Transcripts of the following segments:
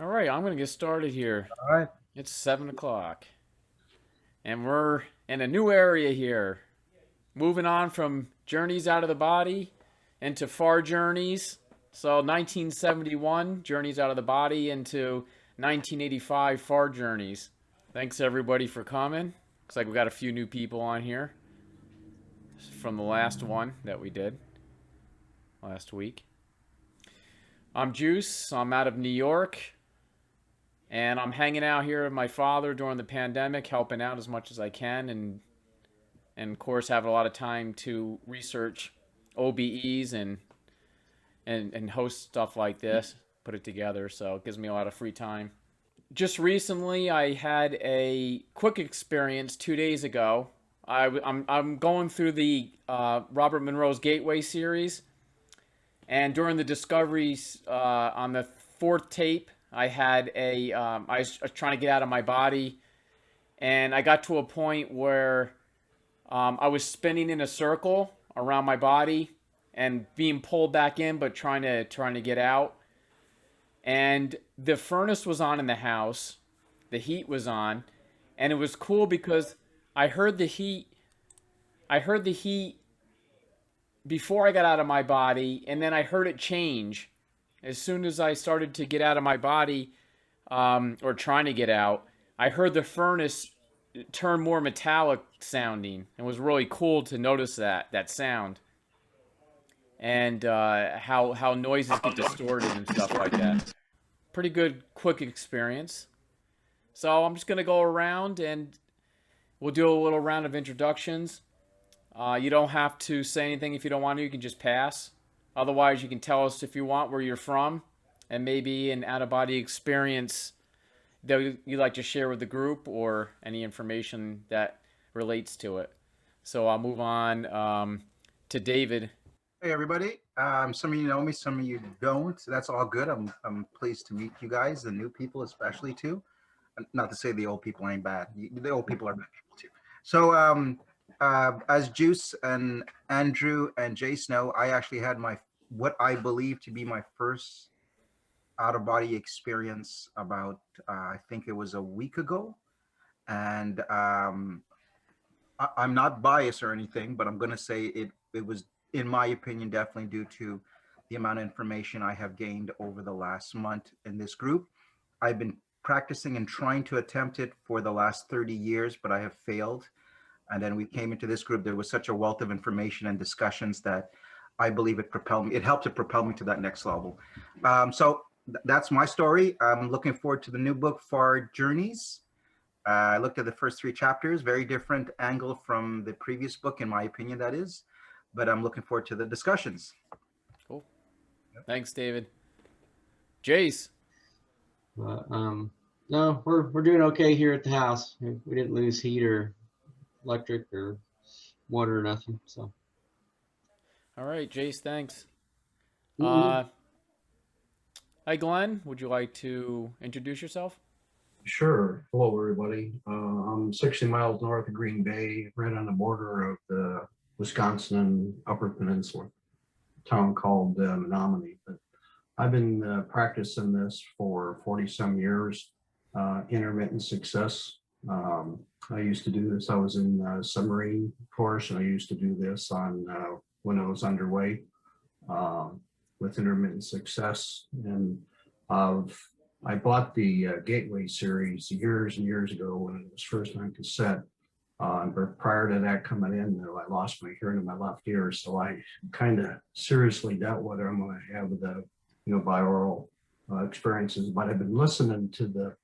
All right, I'm going to get started here. All right. It's 7 o'clock, and we're in a new area here. Moving on from journeys out of the body into far journeys. So 1971, journeys out of the body into 1985, far journeys. Thanks everybody for coming. Looks like we got a few new people on here from the last one that we did last week. I'm Juice. I'm out of New York. And I'm hanging out here with my father during the pandemic, helping out as much as I can, and of course have a lot of time to research OBEs and host stuff like this, put it together. So it gives me a lot of free time. Just recently, I had a quick experience 2 days ago. I'm going through the Robert Monroe's Gateway series, and during the discoveries on the fourth tape, I had I was trying to get out of my body, and I got to a point where I was spinning in a circle around my body and being pulled back in, but trying to get out. And the furnace was on in the house, the heat was on, and it was cool because I heard the heat. I heard the heat before I got out of my body, and then I heard it change as soon as I started to get out of my body, or trying to get out. I heard the furnace turn more metallic sounding. It was really cool to notice that sound, and how noises get distorted and stuff like that. Pretty good, quick experience. So I'm just gonna go around and we'll do a little round of introductions. You don't have to say anything if you don't want to. You can just pass. Otherwise, you can tell us if you want where you're from and maybe an out of body experience that you'd like to share with the group or any information that relates to it. So I'll move on to David. Hey, everybody. Some of you know me, some of you don't. So that's all good. I'm pleased to meet you guys, the new people especially too. Not to say the old people ain't bad. The old people are bad people too. So as Juice and Andrew and Jace know, I actually had my what I believe to be my first out of body experience about I think it was a week ago, and I'm not biased or anything, but I'm going to say it was, in my opinion, definitely due to the amount of information I have gained over the last month in this group. I've been practicing and trying to attempt it for the last 30 years, but I have failed. And then we came into this group. There was such a wealth of information and discussions that I believe it propelled me. It helped to propel me to that next level. That's my story. I'm looking forward to the new book, Far Journeys. I looked at the first three chapters, very different angle from the previous book, in my opinion, that is. But I'm looking forward to the discussions. Cool. Thanks, David. Jace. But no, we're doing okay here at the house. We didn't lose heat or electric or water or nothing. So. All right, Jace. Thanks. Mm-hmm. Hi, Glenn. Would you like to introduce yourself? Sure. Hello, everybody. I'm 60 miles north of Green Bay, right on the border of the Wisconsin Upper Peninsula, a town called Menominee. But I've been practicing this for 40 some years, intermittent success. I used to do this. I was in submarine course, and I used to do this on when I was underway with intermittent success. And I bought the Gateway series years and years ago when it was first on cassette. But prior to that coming in, I lost my hearing in my left ear, so I kind of seriously doubt whether I'm going to have the binaural experiences. But I've been listening to the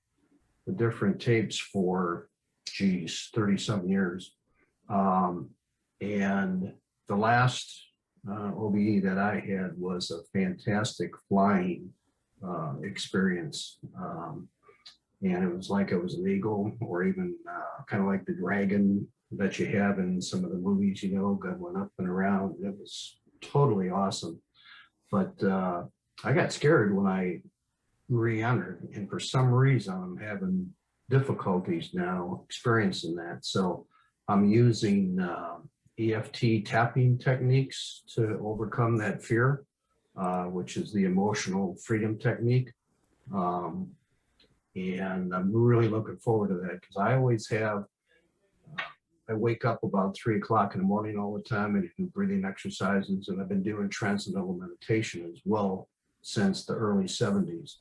different tapes for 30-some years, and the last OBE that I had was a fantastic flying experience, and it was like it was an eagle, or even kind of like the dragon that you have in some of the movies, going up and around. It was totally awesome, but I got scared when I re-entered, and for some reason I'm having difficulties now experiencing that. So I'm using EFT tapping techniques to overcome that fear, which is the emotional freedom technique. And I'm really looking forward to that because I always have, I wake up about 3 o'clock in the morning all the time and do breathing exercises. And I've been doing transcendental meditation as well since the early 70s.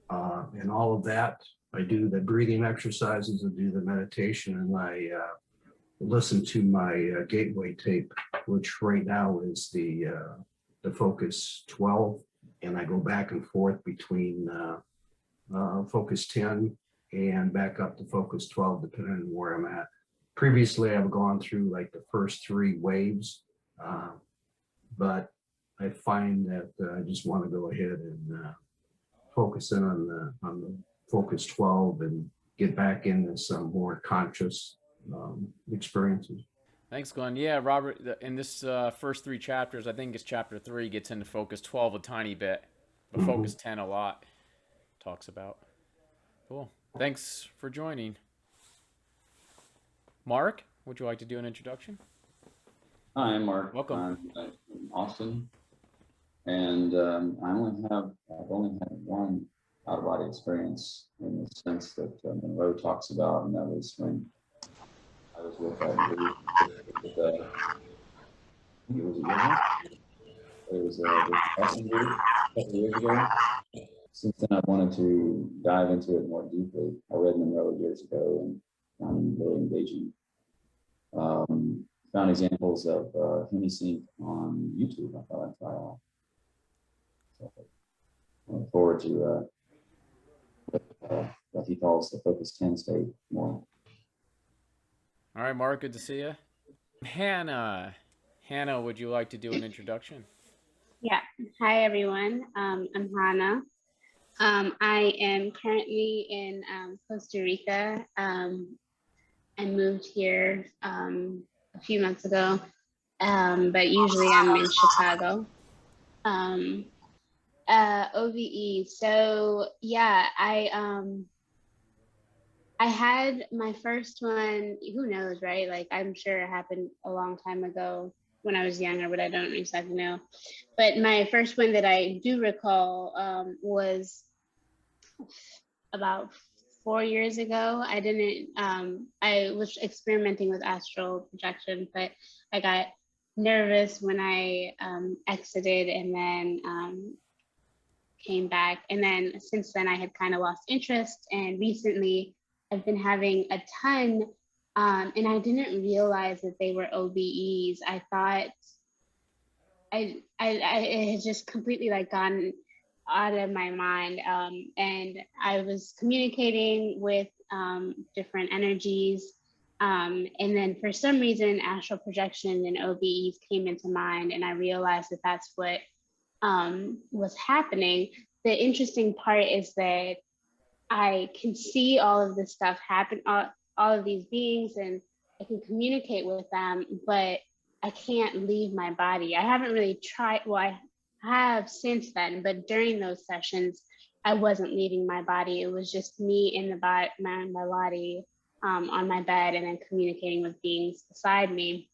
And all of that, I do the breathing exercises and do the meditation, and I listen to my gateway tape, which right now is the Focus 12, and I go back and forth between Focus 10 and back up to Focus 12, depending on where I'm at. Previously, I've gone through like the first 3 waves, but I find that I just want to go ahead and focus in on the Focus 12 and get back into some more conscious experiences. Thanks, Glenn. Yeah, Robert, in this first 3 chapters, I think it's chapter 3 gets into Focus 12 a tiny bit, but Focus 10 a lot talks about. Cool. Thanks for joining. Mark, would you like to do an introduction? Hi, I'm Mark. Welcome. I'm from Austin, and I've only had one out-of-body experience in the sense that Monroe talks about, and that was when I was with I think it was a year. It was a discussion group a couple of years ago. Since then, I wanted to dive into it more deeply. I read Monroe years ago and found him really engaging. Found examples of Hemisync on YouTube. I thought I'd try out. So I look forward to what he calls the Focus 10 state more. All right, Mark, good to see you. Hannah, would you like to do an introduction? Yeah. Hi, everyone. I'm Hannah. I am currently in Costa Rica. I moved here a few months ago, but usually I'm in Chicago. OBE. So yeah, I had my first one, who knows, right? Like, I'm sure it happened a long time ago when I was younger, but I don't exactly know. But my first one that I do recall was about 4 years ago. I was experimenting with astral projection, but I got nervous when I exited and then came back. And then since then I had kind of lost interest, and recently I've been having a ton, and I didn't realize that they were OBEs. I thought it had just completely like gone out of my mind, and I was communicating with different energies, and then for some reason astral projection and OBEs came into mind, and I realized that that's what was happening. The interesting part is that I can see all of this stuff happen, all of these beings, and I can communicate with them, but I can't leave my body. I haven't really tried, well, I have since then, but during those sessions, I wasn't leaving my body. It was just me in the body, my body on my bed, and then communicating with beings beside me.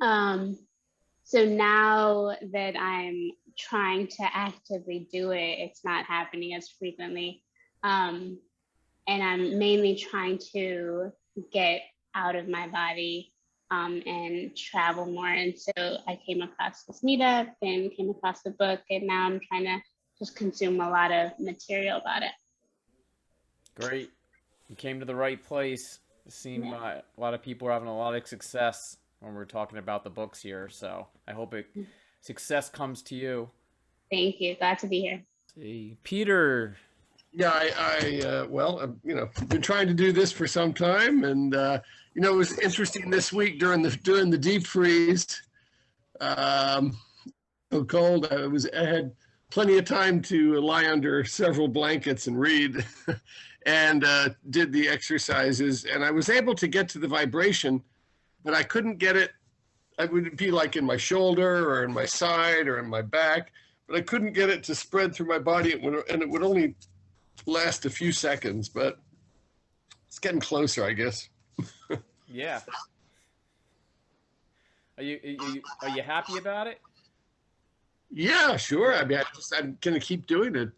So now that I'm trying to actively do it, it's not happening as frequently. And I'm mainly trying to get out of my body and travel more. And so I came across this meetup and came across the book, and now I'm trying to just consume a lot of material about it. Great. You came to the right place. It seemed a lot of people are having a lot of success when we're talking about the books here. So I hope success comes to you. Thank you. Glad to be here. See, Peter. Yeah, I've been trying to do this for some time, and it was interesting this week during the deep freeze. So cold. I had plenty of time to lie under several blankets and read, and did the exercises, and I was able to get to the vibration, but I couldn't get it. I would be like in my shoulder or in my side or in my back, but I couldn't get it to spread through my body, and it would only last a few seconds, but it's getting closer, I guess. Yeah. Are you happy about it? Yeah, sure. I mean, I'm gonna keep doing it.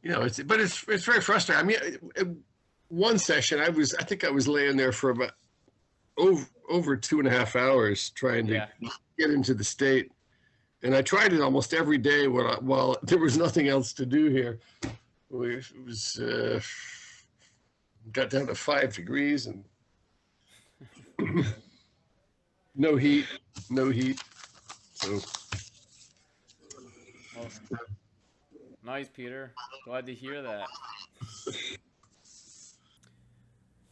you know, it's very frustrating. I mean, one session, I think I was laying there for about over 2.5 hours trying to get into the state. And I tried it almost every day while there was nothing else to do here. It was, got down to 5 degrees and no heat. So. Well, nice, Peter. Glad to hear that.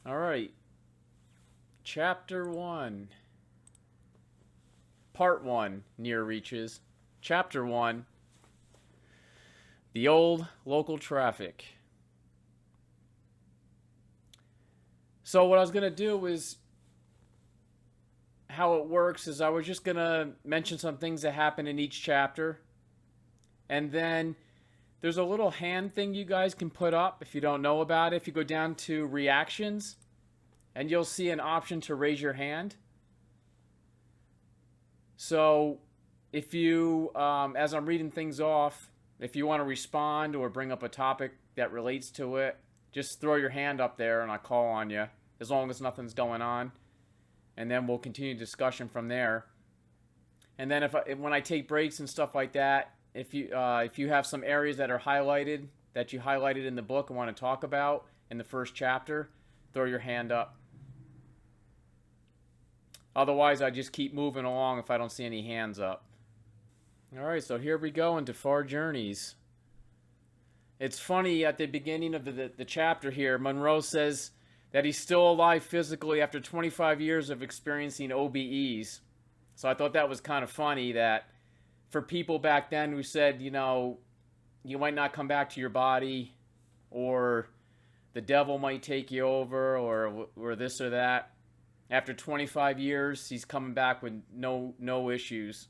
All right. Chapter 1. Part 1, Near Reaches. Chapter 1, The Old Local Traffic. So what I was going to do is, how it works is I was just going to mention some things that happen in each chapter. And then there's a little hand thing you guys can put up if you don't know about it. If you go down to reactions, and you'll see an option to raise your hand. So if you, as I'm reading things off, if you want to respond or bring up a topic that relates to it, just throw your hand up there and I'll call on you, as long as nothing's going on. And then we'll continue discussion from there. And then when I take breaks and stuff like that, if you have some areas that are highlighted, that you highlighted in the book and want to talk about in the first chapter, throw your hand up. Otherwise, I just keep moving along if I don't see any hands up. All right, so here we go into Far Journeys. It's funny, at the beginning of the chapter here, Monroe says that he's still alive physically after 25 years of experiencing OBEs. So I thought that was kind of funny that for people back then who said, you know, you might not come back to your body, or the devil might take you over, or this or that. After 25 years, he's coming back with no issues.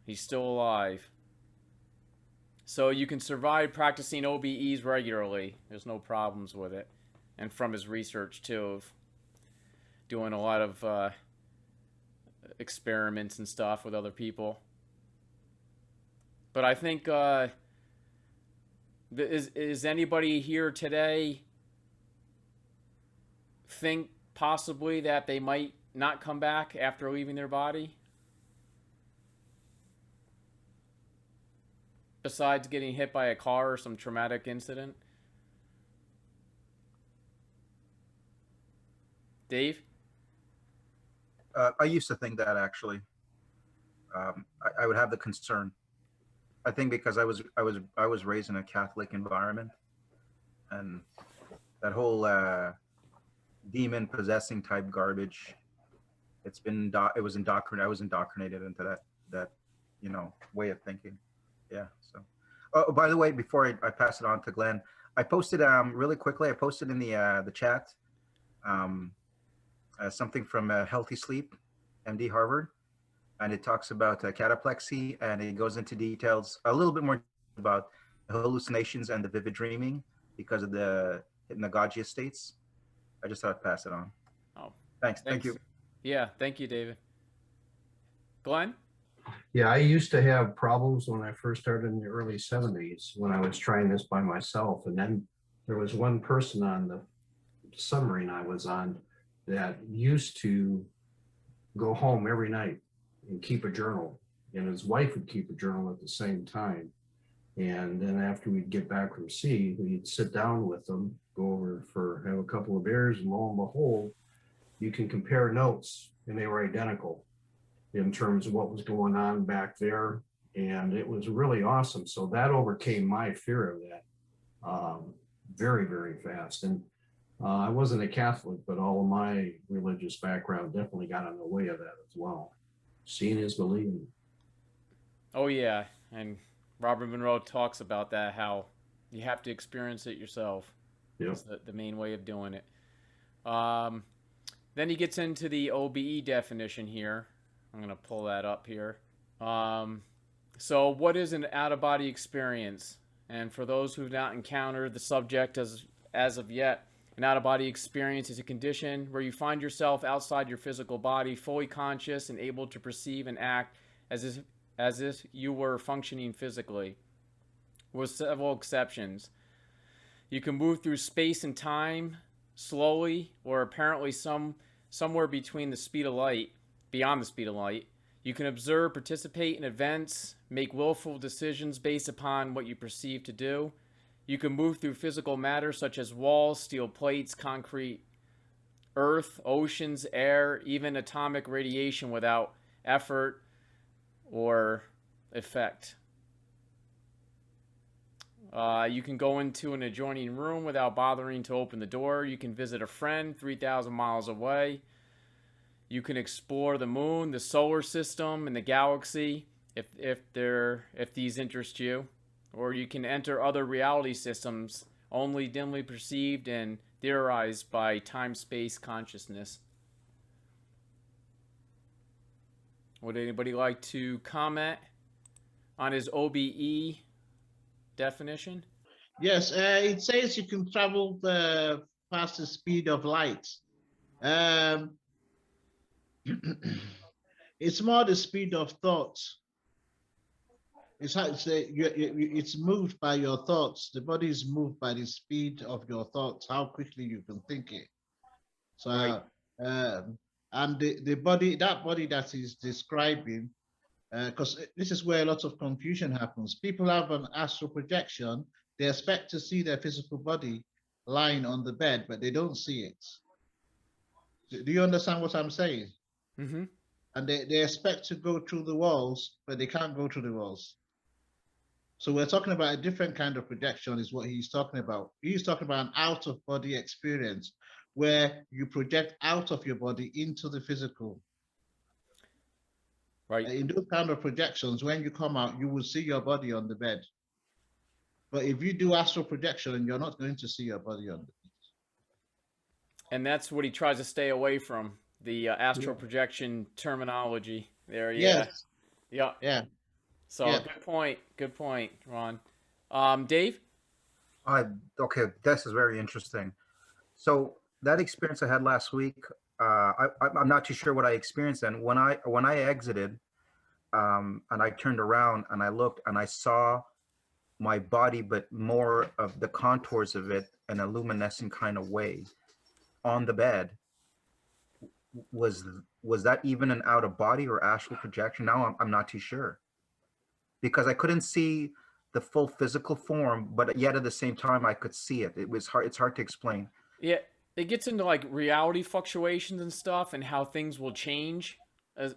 He's still alive. So you can survive practicing OBEs regularly. There's no problems with it. And from his research, too, of doing a lot of experiments and stuff with other people. But I think, is anybody here today think possibly that they might not come back after leaving their body? Besides getting hit by a car or some traumatic incident? Dave? I used to think that, actually. I would have the concern. I think because I was raised in a Catholic environment, and that whole demon possessing type garbage, I was indoctrinated into that way of thinking. Yeah. So, oh, by the way, before I pass it on to Glenn, I posted really quickly. I posted in the chat something from Healthy Sleep, MD Harvard, and it talks about cataplexy, and it goes into details a little bit more about hallucinations and the vivid dreaming because of the hypnagogia states. I just thought I'd pass it on. Oh, thanks. Thank you. Yeah, thank you, David. Glenn? Yeah, I used to have problems when I first started in the early 70s when I was trying this by myself. And then there was one person on the submarine I was on that used to go home every night and keep a journal. And his wife would keep a journal at the same time. And then after we'd get back from sea, we'd sit down with them, go over have a couple of beers, and lo and behold, you can compare notes, and they were identical in terms of what was going on back there. And it was really awesome. So that overcame my fear of that very, very fast. And I wasn't a Catholic, but all of my religious background definitely got in the way of that as well. Seeing is believing. Oh, yeah. And Robert Monroe talks about that, how you have to experience it yourself. Yep. It's the main way of doing it. Then he gets into the OBE definition here. I'm going to pull that up here. So what is an out-of-body experience? And for those who have not encountered the subject as of yet, an out-of-body experience is a condition where you find yourself outside your physical body, fully conscious and able to perceive and act as if you were functioning physically. with several exceptions. You can move through space and time slowly, or apparently somewhere between the speed of light, beyond the speed of light. You can observe, participate in events, make willful decisions based upon what you perceive to do. You can move through physical matter such as walls, steel plates, concrete, earth, oceans, air, even atomic radiation without effort or effect. You can go into an adjoining room without bothering to open the door. You can visit a friend 3,000 miles away. You can explore the moon, the solar system, and the galaxy if these interest you. Or you can enter other reality systems only dimly perceived and theorized by time-space consciousness. Would anybody like to comment on his OBE definition? Yes, it says you can travel past the speed of light. It's more the speed of thought. It's moved by your thoughts. The body is moved by the speed of your thoughts, how quickly you can think it. So, Right. And the body, that body that is describing, because this is where a lot of confusion happens. People have an astral projection. They expect to see their physical body lying on the bed, but they don't see it. Do you understand what I'm saying? Mm-hmm. And they expect to go through the walls, but they can't go through the walls. So we're talking about a different kind of projection is what he's talking about. He's talking about an out-of-body experience where you project out of your body into the physical. Right. In those kind of projections, when you come out, you will see your body on the bed. But if you do astral projection, you're not going to see your body on the bed. And that's what he tries to stay away from, the astral projection terminology there. Yeah. Yes. Yeah. Yeah. So Yeah. Good point, Ron. Dave? Okay, this is very interesting. So that experience I had last week, I'm not too sure what I experienced. And when I exited, and I turned around and I looked and I saw my body, but more of the contours of it in a luminescent kind of way on the bed. Was that even an out of body or astral projection? Now I'm not too sure, because I couldn't see the full physical form, but yet at the same time I could see it. It was hard. It's hard to explain. Yeah, it gets into like reality fluctuations and stuff, and how things will change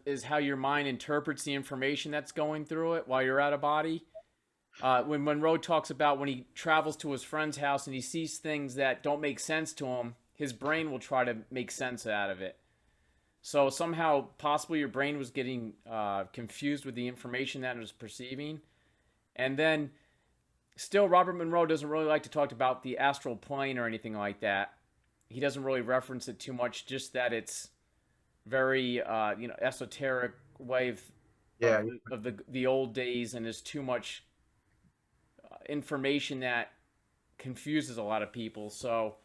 is how your mind interprets the information that's going through it while you're out of body. When Monroe talks about when he travels to his friend's house and he sees things that don't make sense to him, his brain will try to make sense out of it. So somehow, possibly your brain was getting confused with the information that it was perceiving. And then, still, Robert Monroe doesn't really like to talk about the astral plane or anything like that. He doesn't really reference it too much, just that it's very, esoteric way of the old days, and there's too much information that confuses a lot of people. So,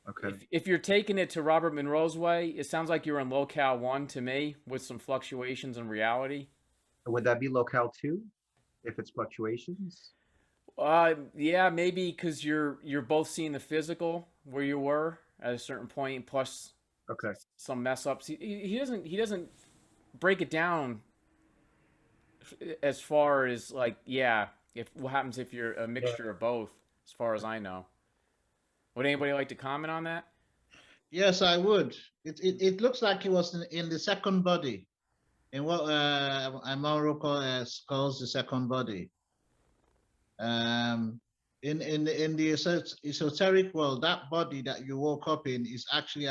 Okay. if you're taking it to Robert Monroe's way, it sounds like you're in locale 1 to me, with some fluctuations in reality. Would that be locale 2 if it's fluctuations? Yeah, maybe because you're both seeing the physical where you were at a certain point, plus Okay. some mess ups. He doesn't break it down as far as like, yeah, if what happens if you're a mixture of both, as far as I know. Would anybody like to comment on that? Yes, I would. It looks like he was in the second body, in what Monroe calls the second body. In the esoteric world, that body that you woke up in is actually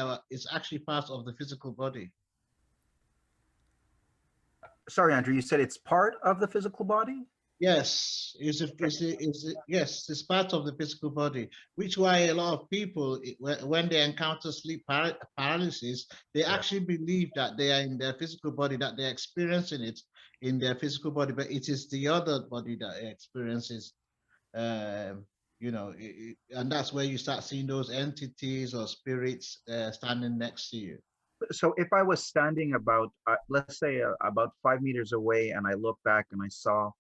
part of the physical body. Sorry, Andrew, you said it's part of the physical body? Yes, yes, it's part of the physical body, which why a lot of people, when they encounter sleep paralysis, they actually believe that they are in their physical body, that they're experiencing it in their physical body, but it is the other body that experiences, and that's where you start seeing those entities or spirits standing next to you. So if I was standing about, let's say about 5 meters away, and I look back and I saw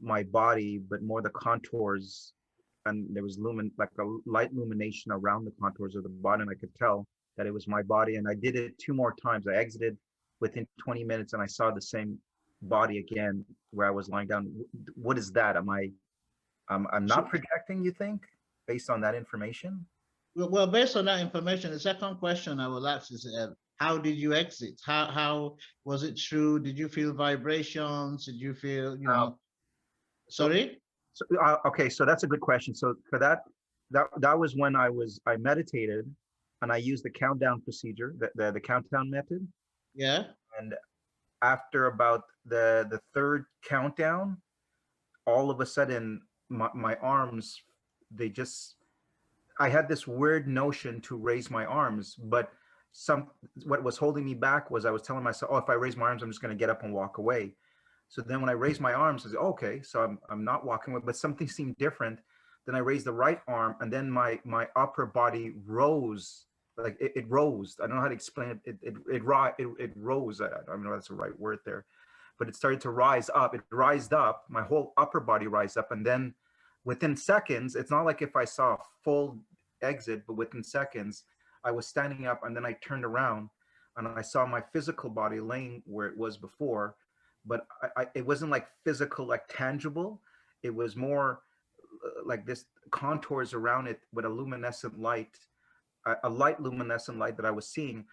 my body, but more the contours, and there was like a light illumination around the contours of the body, and I could tell that it was my body. And I did it 2 more times. I exited within 20 minutes, and I saw the same body again where I was lying down. What is that? I'm not projecting, you think, based on that information? Well, based on that information, the second question I will ask is, how did you exit? How was it true? Did you feel vibrations? Did you feel, sorry? So, okay, so that's a good question. So for that was when I meditated, and I used the countdown procedure, the countdown method. Yeah. And after about the third countdown, all of a sudden my arms, I had this weird notion to raise my arms, but what was holding me back was I was telling myself, oh, if I raise my arms, I'm just going to get up and walk away. So then when I raised my arms, I said, okay, so I'm not walking away, but something seemed different. Then I raised the right arm, and then my upper body rose, like it rose. I don't know how to explain it. It rose. I don't know if that's the right word there, but it started to rise up. It rised up. My whole upper body rise up, and then within seconds, it's not like if I saw a full exit, but within seconds, I was standing up, and then I turned around, and I saw my physical body laying where it was before. But it wasn't like physical, like tangible. It was more like this contours around it with a luminescent light, a light luminescent light that I was seeing.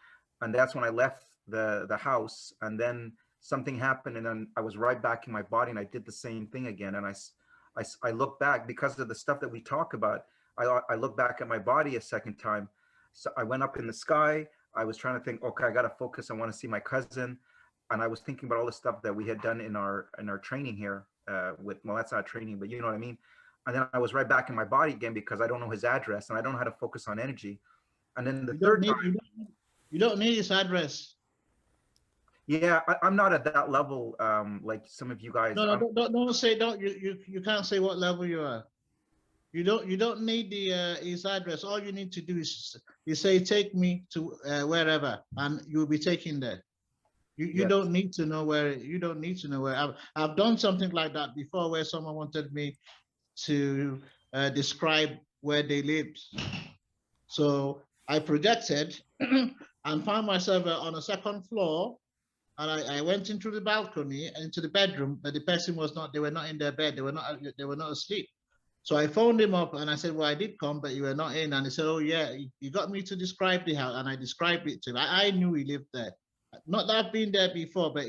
And that's when I left the house. And then something happened, and then I was right back in my body, and I did the same thing again. And I look back because of the stuff that we talk about. I look back at my body a second time. So I went up in the sky. I was trying to think, okay, I got to focus. I want to see my cousin. And I was thinking about all the stuff that we had done in our training here well, that's not training, but you know what I mean? And then I was right back in my body again because I don't know his address, and I don't know how to focus on energy. And then the third time, you don't need his address. Yeah, I'm not at that level, like some of you guys. No, don't say, you can't say what level you are. You don't need his address. All you need to do is you say, take me to wherever, and you'll be taken there. You Yes. don't need to know where. You don't need to know where. I've done something like that before, where someone wanted me to describe where they lived. So I projected and found myself on a second floor, and I went into the balcony, into the bedroom, but the person was not. They were not in their bed. They were not asleep. So I phoned him up and I said, well, I did come, but you were not in. And he said, oh yeah, you got me to describe the house, and I described it to him. I knew he lived there. Not that I've been there before, but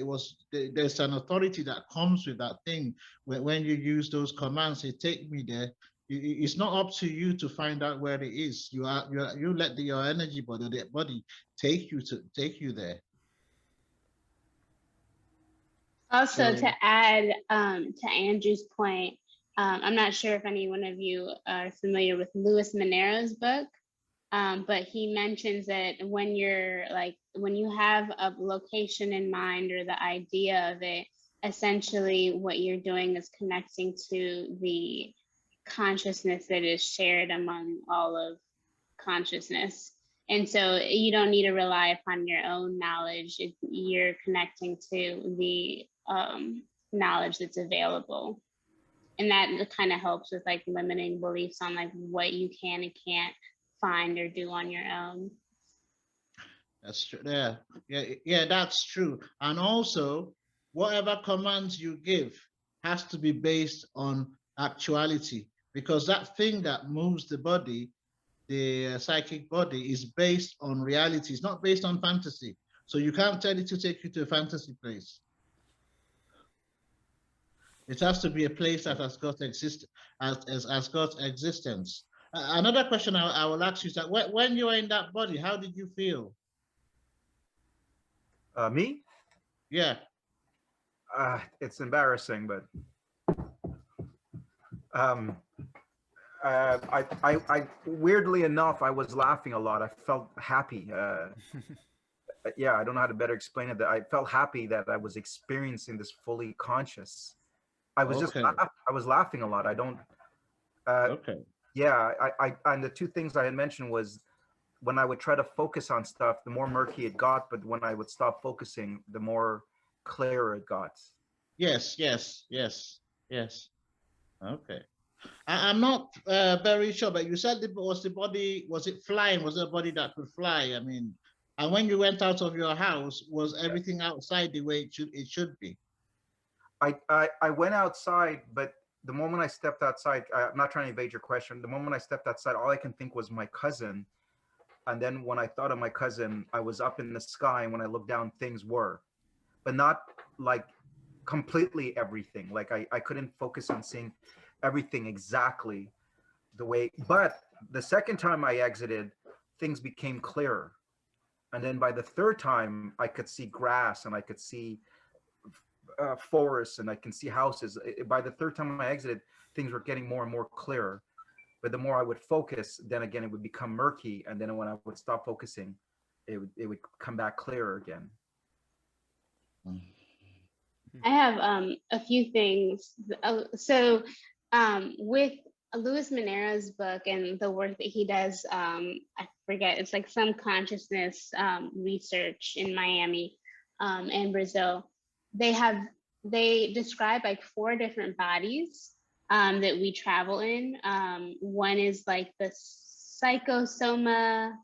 there's an authority that comes with that thing when you use those commands. Say, take me there. It's not up to you to find out where it is. You let your energy body, the body, take you there. Also, to add to Andrew's point, I'm not sure if any one of you are familiar with Louis Monero's book, but he mentions that when you have a location in mind or the idea of it, essentially what you're doing is connecting to the consciousness that is shared among all of consciousness. And so you don't need to rely upon your own knowledge. You're connecting to the knowledge that's available. And that kind of helps with like limiting beliefs on like what you can and can't find or do on your own. That's true. Yeah, that's true. And also, whatever commands you give has to be based on actuality, because that thing that moves the body, the psychic body, is based on reality. It's not based on fantasy. So you can't tell it to take you to a fantasy place. It has to be a place that has got existence. Another question I will ask you is that when you are in that body, how did you feel? Me? Yeah. It's embarrassing, but I weirdly enough, I was laughing a lot. I felt happy. Yeah, I don't know how to better explain it. That I felt happy that I was experiencing this fully conscious. I was just, I was laughing a lot. I don't. Okay. Yeah, and the two things I had mentioned was when I would try to focus on stuff, the more murky it got, but when I would stop focusing, the more clearer it got. Yes. Yes. Okay. I'm not very sure, but you said was the body, was it flying? Was it a body that could fly? I mean, and when you went out of your house, was everything outside the way it should be? I went outside, but the moment I stepped outside, I'm not trying to evade your question. The moment I stepped outside, all I can think was my cousin. And then when I thought of my cousin, I was up in the sky. And when I looked down, things were, but not like completely everything. Like I couldn't focus on seeing everything exactly the way, but the second time I exited, things became clearer. And then by the third time, I could see grass and I could see forests and I can see houses. By the third time I exited, things were getting more and more clearer. But the more I would focus, then again, it would become murky. And then when I would stop focusing, it would come back clearer again. I have a few things. So with Luis Minero's book and the work that he does, I forget, it's like some consciousness research in Miami and Brazil. They describe like 4 different bodies that we travel in. One is like the psychosoma.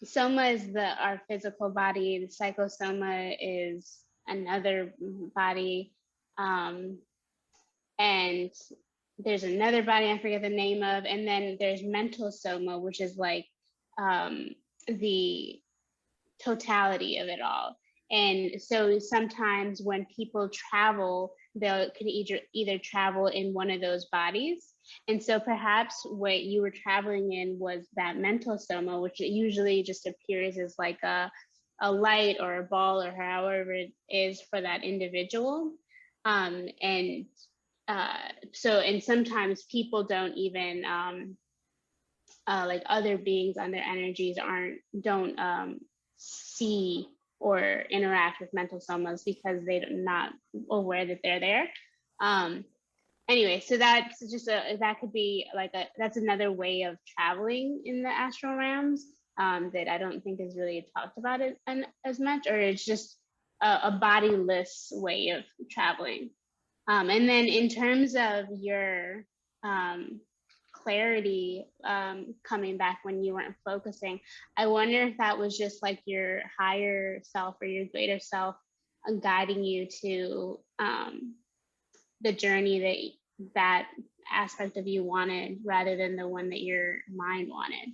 Soma is our physical body. The psychosoma is another body. And there's another body I forget the name of. And then there's mental soma, which is like the totality of it all. And so sometimes when people travel, they can either travel in one of those bodies. And so perhaps what you were traveling in was that mental soma, which usually just appears as like a light or a ball or however it is for that individual. And sometimes people don't even like other beings on their energies don't see or interact with mental somas because they're not aware that they're there. Anyway, so that's just that could be like that's another way of traveling in the astral realms that I don't think is really talked about it as much, or it's just a bodiless way of traveling. And then in terms of your clarity coming back when you weren't focusing, I wonder if that was just like your higher self or your greater self guiding you to the journey that aspect of you wanted rather than the one that your mind wanted.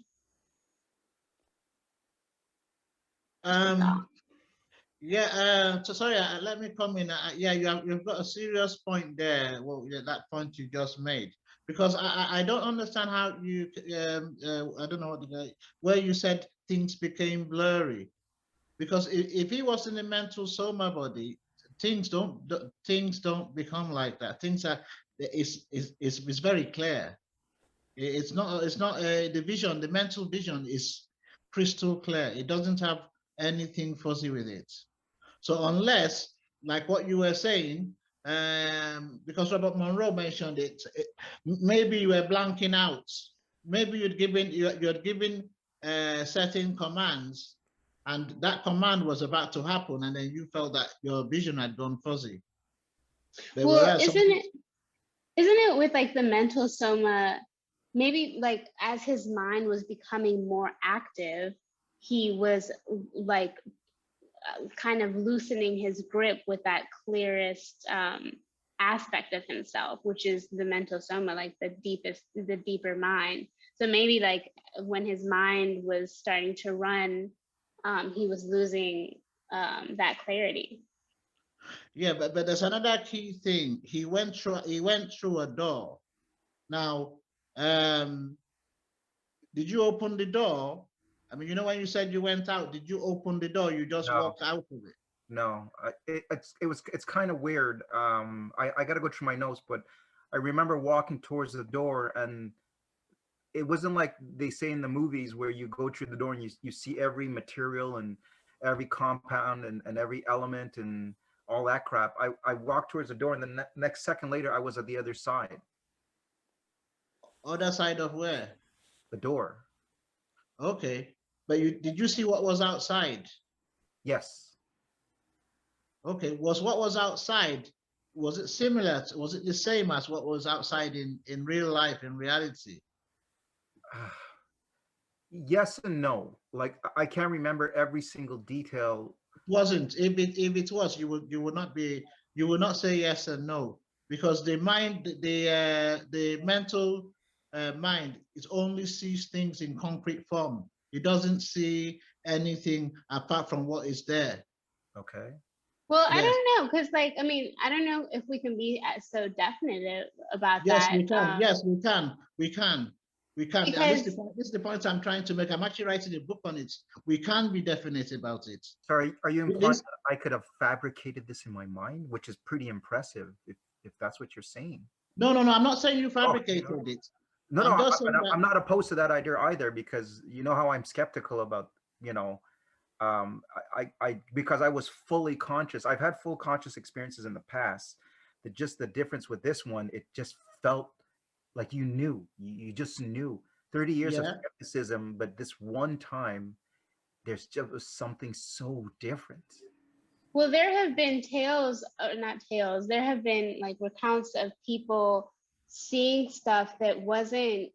Yeah, so sorry, let me come in. Yeah, you've got a serious point there. Well, yeah, that point you just made, because I don't understand how you I don't know where you said things became blurry, because if he was in a mental soma body, things don't become like that. Things are it's very clear. It's not the vision. The mental vision is crystal clear. It doesn't have anything fuzzy with it. So unless, like what you were saying, because Robert Monroe mentioned it, maybe you were blanking out. Maybe you'd given certain commands, and that command was about to happen, and then you felt that your vision had gone fuzzy. Well, isn't it with like the mental soma? Maybe like as his mind was becoming more active, he was like kind of loosening his grip with that clearest aspect of himself, which is the mental soma, like the deeper mind. So maybe like when his mind was starting to run, he was losing that clarity. Yeah, but there's another key thing. He went through a door. Now, did you open the door? I mean, when you said you went out, did you open the door? You just walked out of it? No, it's kind of weird. I got to go through my notes, but I remember walking towards the door, and it wasn't like they say in the movies where you go through the door and you see every material and every compound and every element and all that crap. I walked towards the door, and the next second later, I was at the other side. Other side of where? The door. Okay, but did you see what was outside? Yes. Okay, was what was outside was it similar? Was it the same as what was outside in real life, in reality? Yes and no. Like I can't remember every single detail. Wasn't. If it was, you would not say yes and no, because the mind, the mental mind, it only sees things in concrete form. It doesn't see anything apart from what is there. Okay. Well, I Yes. don't know, because like, I mean, I don't know if we can be so definite about Yes, that. we can. Yes, we can. We can. We can. And Because this is the point I'm trying to make. I'm actually writing a book on it. We can be definite about it. Sorry, are you It implying is- that I could have fabricated this in my mind, which is pretty impressive if that's what you're saying? No, no, no. I'm not saying you Oh, fabricated it. no, I'm no, just saying I'm that. not opposed to that idea either, because you know how I'm skeptical about, you know, because I was fully conscious. I've had full conscious experiences in the past. Just the difference with this one, it just felt like you knew. You just knew. 30 years of Yeah. skepticism, but this one time, there's just something so different. well, there have been tales, or not tales, there have been like recounts of people seeing stuff that wasn't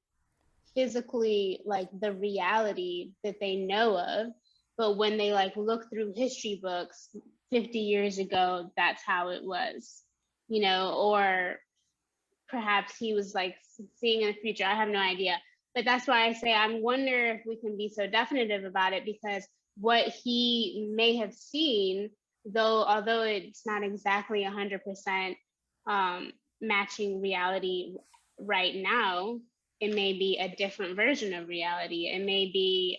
physically like the reality that they know of, but when they like look through history books 50 years ago, that's how it was, you know, or perhaps he was like seeing in the future. I have no idea. But that's why I say I wonder if we can be so definitive about it, because what he may have seen, though, although it's not exactly 100% matching reality right now, it may be a different version of reality. It may be,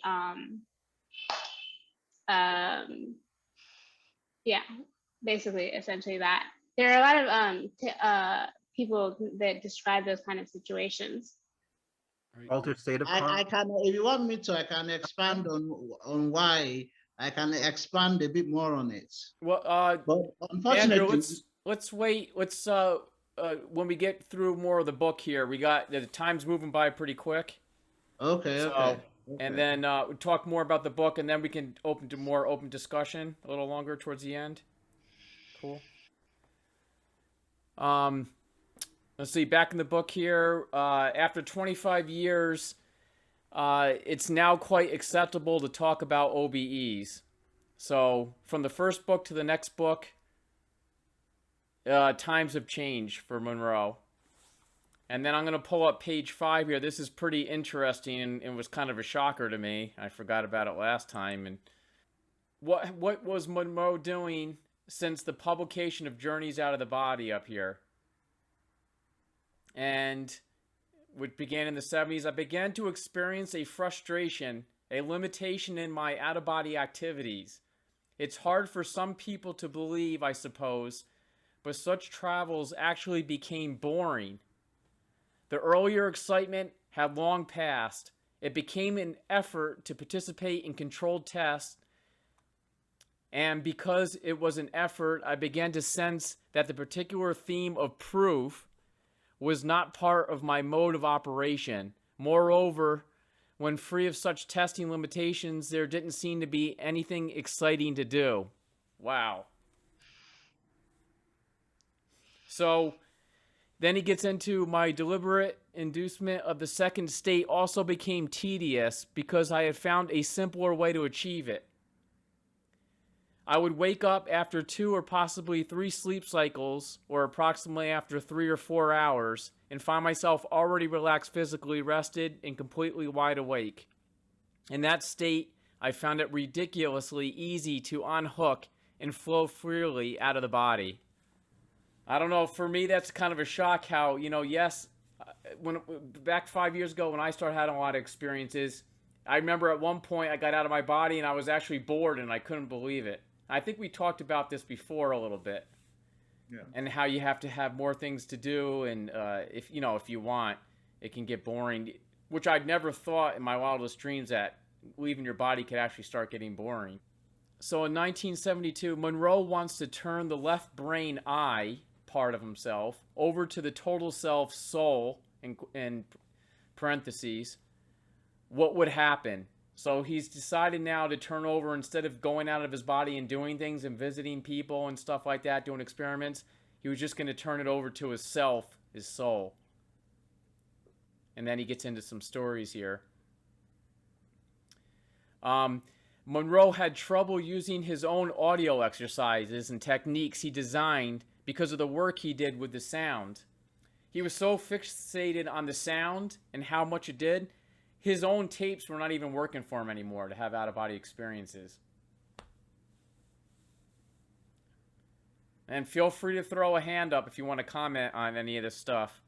yeah, basically, essentially that. There are a lot of people that describe those kind of situations. Altered state of I consciousness. can, if you want me to, I can expand on why. I can expand a bit more on it. Well, But Andrew, unfortunately, let's wait. Let's when we get through more of the book here, we got the time's moving by pretty quick. okay, So, okay. and Okay. then we talk more about the book, and then we can open to more open discussion a little longer towards the end. Cool. Let's see. Back in the book here, after 25 years, it's now quite acceptable to talk about OBEs. So, from the first book to the next book, times have changed for Monroe. And then I'm going to pull up page 5 here. This is pretty interesting and was kind of a shocker to me. I forgot about it last time. And what was Monroe doing since the publication of Journeys Out of the Body up here? And which began in the 70s, I began to experience a frustration, a limitation in my out-of-body activities. It's hard for some people to believe, I suppose, but such travels actually became boring. The earlier excitement had long passed. It became an effort to participate in controlled tests, and because it was an effort, I began to sense that the particular theme of proof was not part of my mode of operation. Moreover, when free of such testing limitations, there didn't seem to be anything exciting to do. Wow. So then he gets into my deliberate inducement of the second state also became tedious because I had found a simpler way to achieve it. I would wake up after 2 or possibly 3 sleep cycles, or approximately after 3 or 4 hours, and find myself already relaxed, physically rested, and completely wide awake. In that state, I found it ridiculously easy to unhook and flow freely out of the body. I don't know, for me that's kind of a shock how, you know, yes, when back 5 years ago when I started having a lot of experiences, I remember at one point I got out of my body and I was actually bored and I couldn't believe it. I think we talked about this before a little bit. Yeah. And how you have to have more things to do, and if you want, it can get boring, which I'd never thought in my wildest dreams that leaving your body could actually start getting boring. So in 1972, Monroe wants to turn the left brain I part of himself over to the total self soul, in parentheses. What would happen? So he's decided now to turn over, instead of going out of his body and doing things and visiting people and stuff like that, doing experiments, He was just going to turn it over to his self, his soul. And then he gets into some stories here. Monroe had trouble using his own audio exercises and techniques he designed because of the work he did with the sound. He was so fixated on the sound and how much it did, his own tapes were not even working for him anymore to have out-of-body experiences. And feel free to throw a hand up if you want to comment on any of this stuff.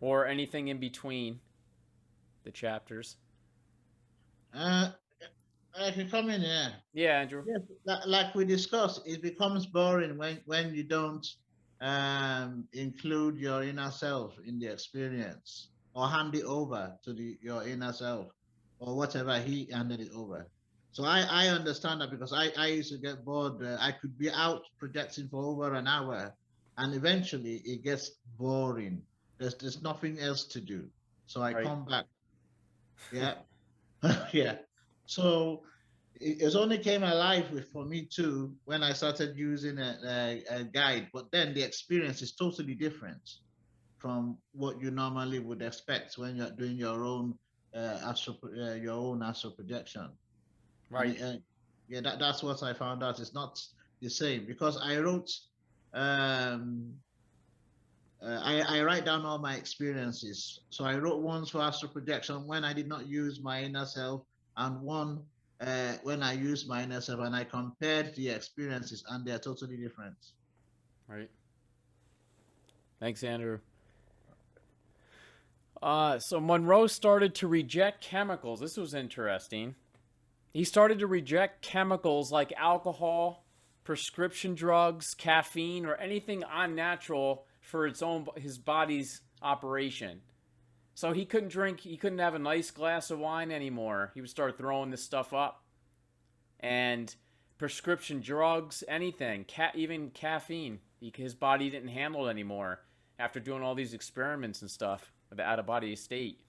Or anything in between the chapters. I can come in here. Yeah, Andrew. Yes, like we discussed, it becomes boring when you don't include your inner self in the experience or hand it over to your inner self or whatever he handed it over. So I understand that because I used to get bored. I could be out projecting for over an hour and eventually it gets boring. There's nothing else to do. So I Right. come back. Yeah. Yeah. So it only came alive for me too when I started using a guide. But then the experience is totally different from what you normally would expect when you're doing your own astral projection. Right. And yeah, that's what I found out. It's not the same because I wrote. I write down all my experiences. So I wrote one for astral projection when I did not use my inner self, and one when I used my inner self, and I compared the experiences, and they're totally different. Right. Thanks, Andrew. So Monroe started to reject chemicals. This was interesting. He started to reject chemicals like alcohol, prescription drugs, caffeine, or anything unnatural for his body's operation. So he couldn't drink, he couldn't have a nice glass of wine anymore. He would start throwing this stuff up. And prescription drugs, anything, even caffeine, his body didn't handle it anymore after doing all these experiments and stuff with the out-of-body state.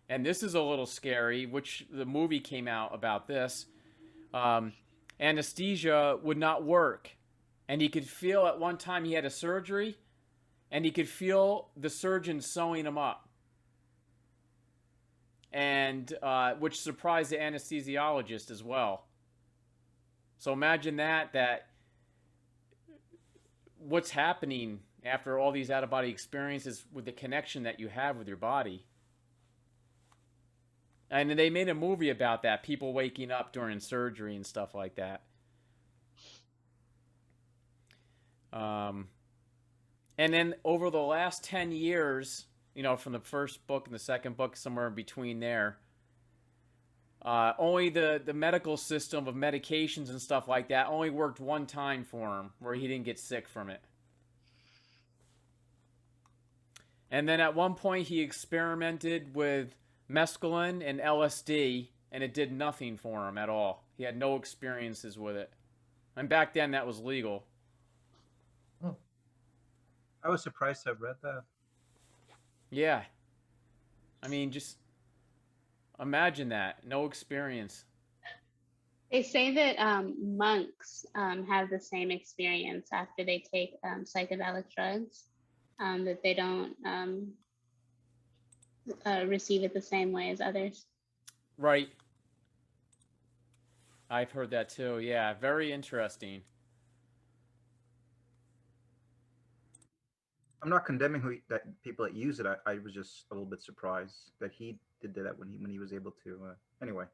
And this is a little scary, which the movie came out about this. Anesthesia would not work. And he could feel at one time he had a surgery, and he could feel the surgeon sewing him up. And which surprised the anesthesiologist as well. So imagine that what's happening after all these out-of-body experiences with the connection that you have with your body. And they made a movie about that, people waking up during surgery and stuff like that. And then over the last 10 years, you know, from the first book and the second book, somewhere in between there, only the medical system of medications and stuff like that only worked one time for him, where he didn't get sick from it. And then at one point he experimented with mescaline and LSD, and it did nothing for him at all. He had no experiences with it. And back then that was legal. Oh. I was surprised to have read that. Yeah. I mean, just imagine that. No experience. They say that monks have the same experience after they take psychedelic drugs, that they don't receive it the same way as others. Right. I've heard that too. Yeah, very interesting. I'm not condemning people that use it. I was just a little bit surprised that he did that when he was able to. Anyway.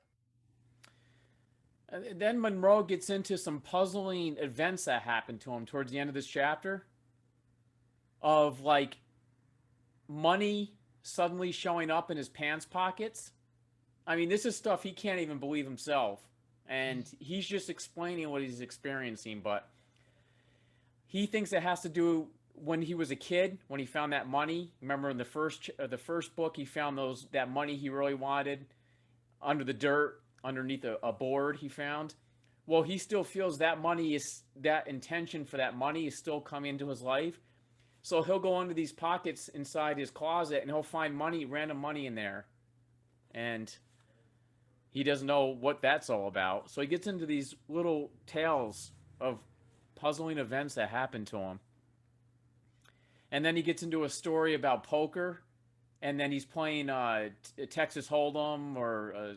Then Monroe gets into some puzzling events that happened to him towards the end of this chapter, of like money suddenly showing up in his pants pockets. I mean, this is stuff he can't even believe himself, and he's just explaining what he's experiencing, but he thinks it has to do when he was a kid, when he found that money. Remember in the first book, he found that money he really wanted under the dirt, underneath a board he found. Well, he still feels that intention for that money is still coming into his life. So he'll go into these pockets inside his closet and he'll find random money in there. And he doesn't know what that's all about. So he gets into these little tales of puzzling events that happened to him. And then he gets into a story about poker, and then he's playing Texas Hold'em or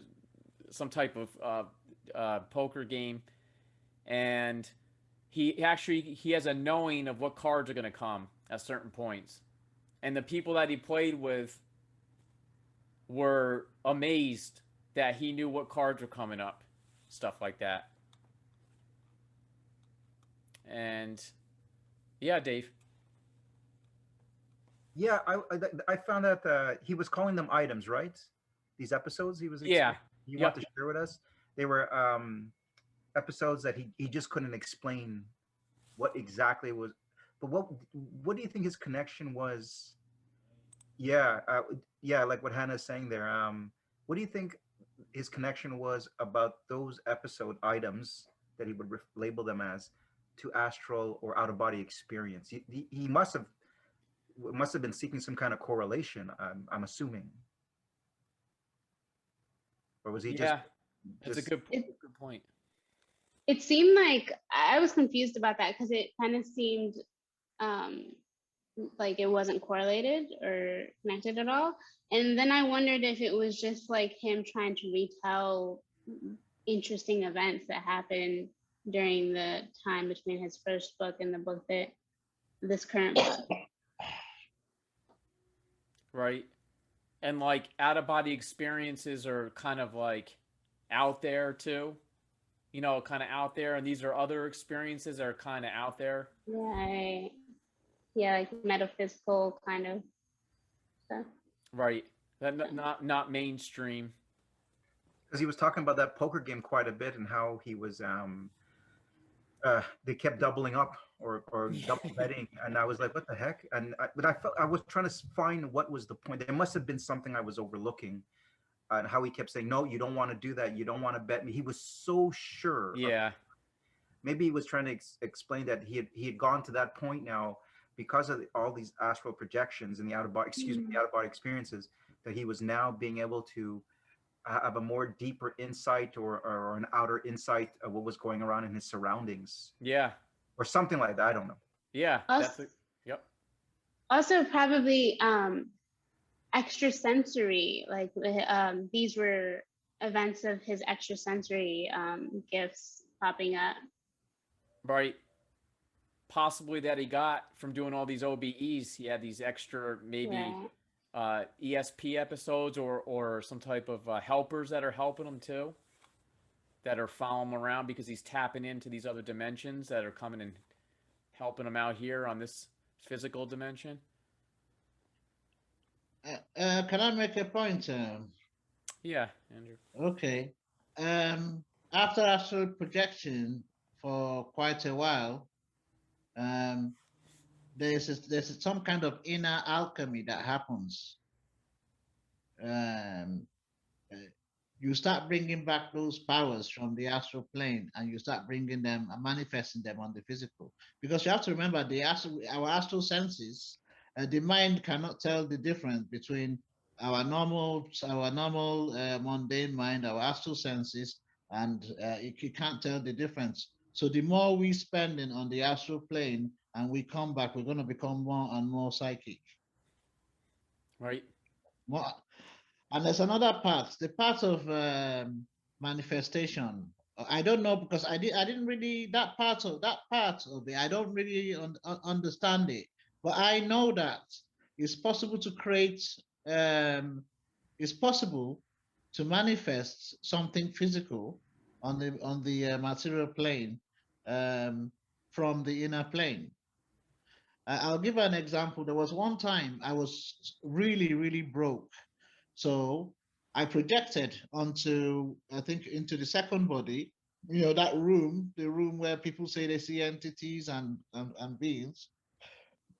some type of poker game, and he has a knowing of what cards are going to come at certain points, and the people that he played with were amazed that he knew what cards were coming up, stuff like that. And yeah, Dave. Yeah, I found that he was calling them items, right? These episodes he was Yeah. he wanted to share with us. They were episodes that he just couldn't explain what exactly was. But what do you think his connection was? Yeah, yeah, like what Hannah's saying there. What do you think his connection was about those episode items that he would label them as to astral or out of body experience? He must have been seeking some kind of correlation. I'm assuming, or was he Yeah, just that's a good point. It seemed like I was confused about that because it kind of seemed like it wasn't correlated or connected at all. And then I wondered if it was just like him trying to retell interesting events that happened during the time between his first book and the book that this current book. Right. And like out of body experiences are kind of like out there too. You know, kind of out there, and these are other experiences that are kind of out there. Right. Yeah, like metaphysical kind of stuff. Right. That not mainstream. because he was talking about that poker game quite a bit and how he was they kept doubling up or double betting, and I was like, what the heck? But I felt I was trying to find what was the point. There must have been something I was overlooking, and how he kept saying, no, you don't want to do that, you don't want to bet me. He was so sure. Yeah. Maybe he was trying to explain that he had gone to that point now because of all these astral projections and the out of body experiences, that he was now being able to have a more deeper insight or an outer insight of what was going around in his surroundings. Yeah. Or something like that. I don't know. Yeah. Yep. Also probably extrasensory, like these were events of his extrasensory gifts popping up. Right. Possibly that he got from doing all these OBEs. He had these extra maybe ESP episodes or some type of helpers that are helping him too, that are following him around because he's tapping into these other dimensions that are coming and helping him out here on this physical dimension. Can I make a point? Yeah, Andrew. Okay. After astral projection for quite a while, there's some kind of inner alchemy that happens. You start bringing back those powers from the astral plane, and you start bringing them and manifesting them on the physical. Because you have to remember, our astral senses, the mind cannot tell the difference between our normal mundane mind, our astral senses, and it can't tell the difference. So the more we spending on the astral plane and we come back, we're going to become more and more psychic. Right. More. And there's another part, the part of manifestation. I don't know, because I didn't really that part of it. I don't really understand it, but I know that it's possible to create. It's possible to manifest something physical on the material plane from the inner plane. I'll give an example. There was one time I was really, really broke. So I projected onto, I think, into the second body, that room, the room where people say they see entities and beings.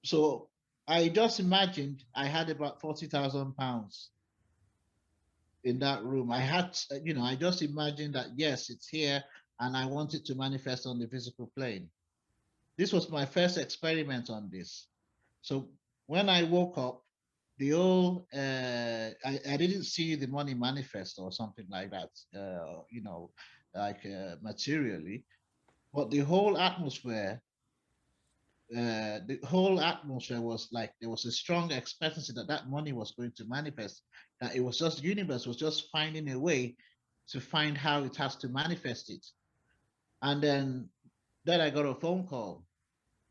So I just imagined I had about 40,000 pounds in that room. I had, I just imagined that, yes, it's here, and I want it to manifest on the physical plane. This was my first experiment on this. So when I woke up, the whole I didn't see the money manifest or something like that, materially, but the whole atmosphere the whole atmosphere was like there was a strong expectancy that that money was going to manifest. That it was just the universe was just finding a way to find how it has to manifest it. And then I got a phone call,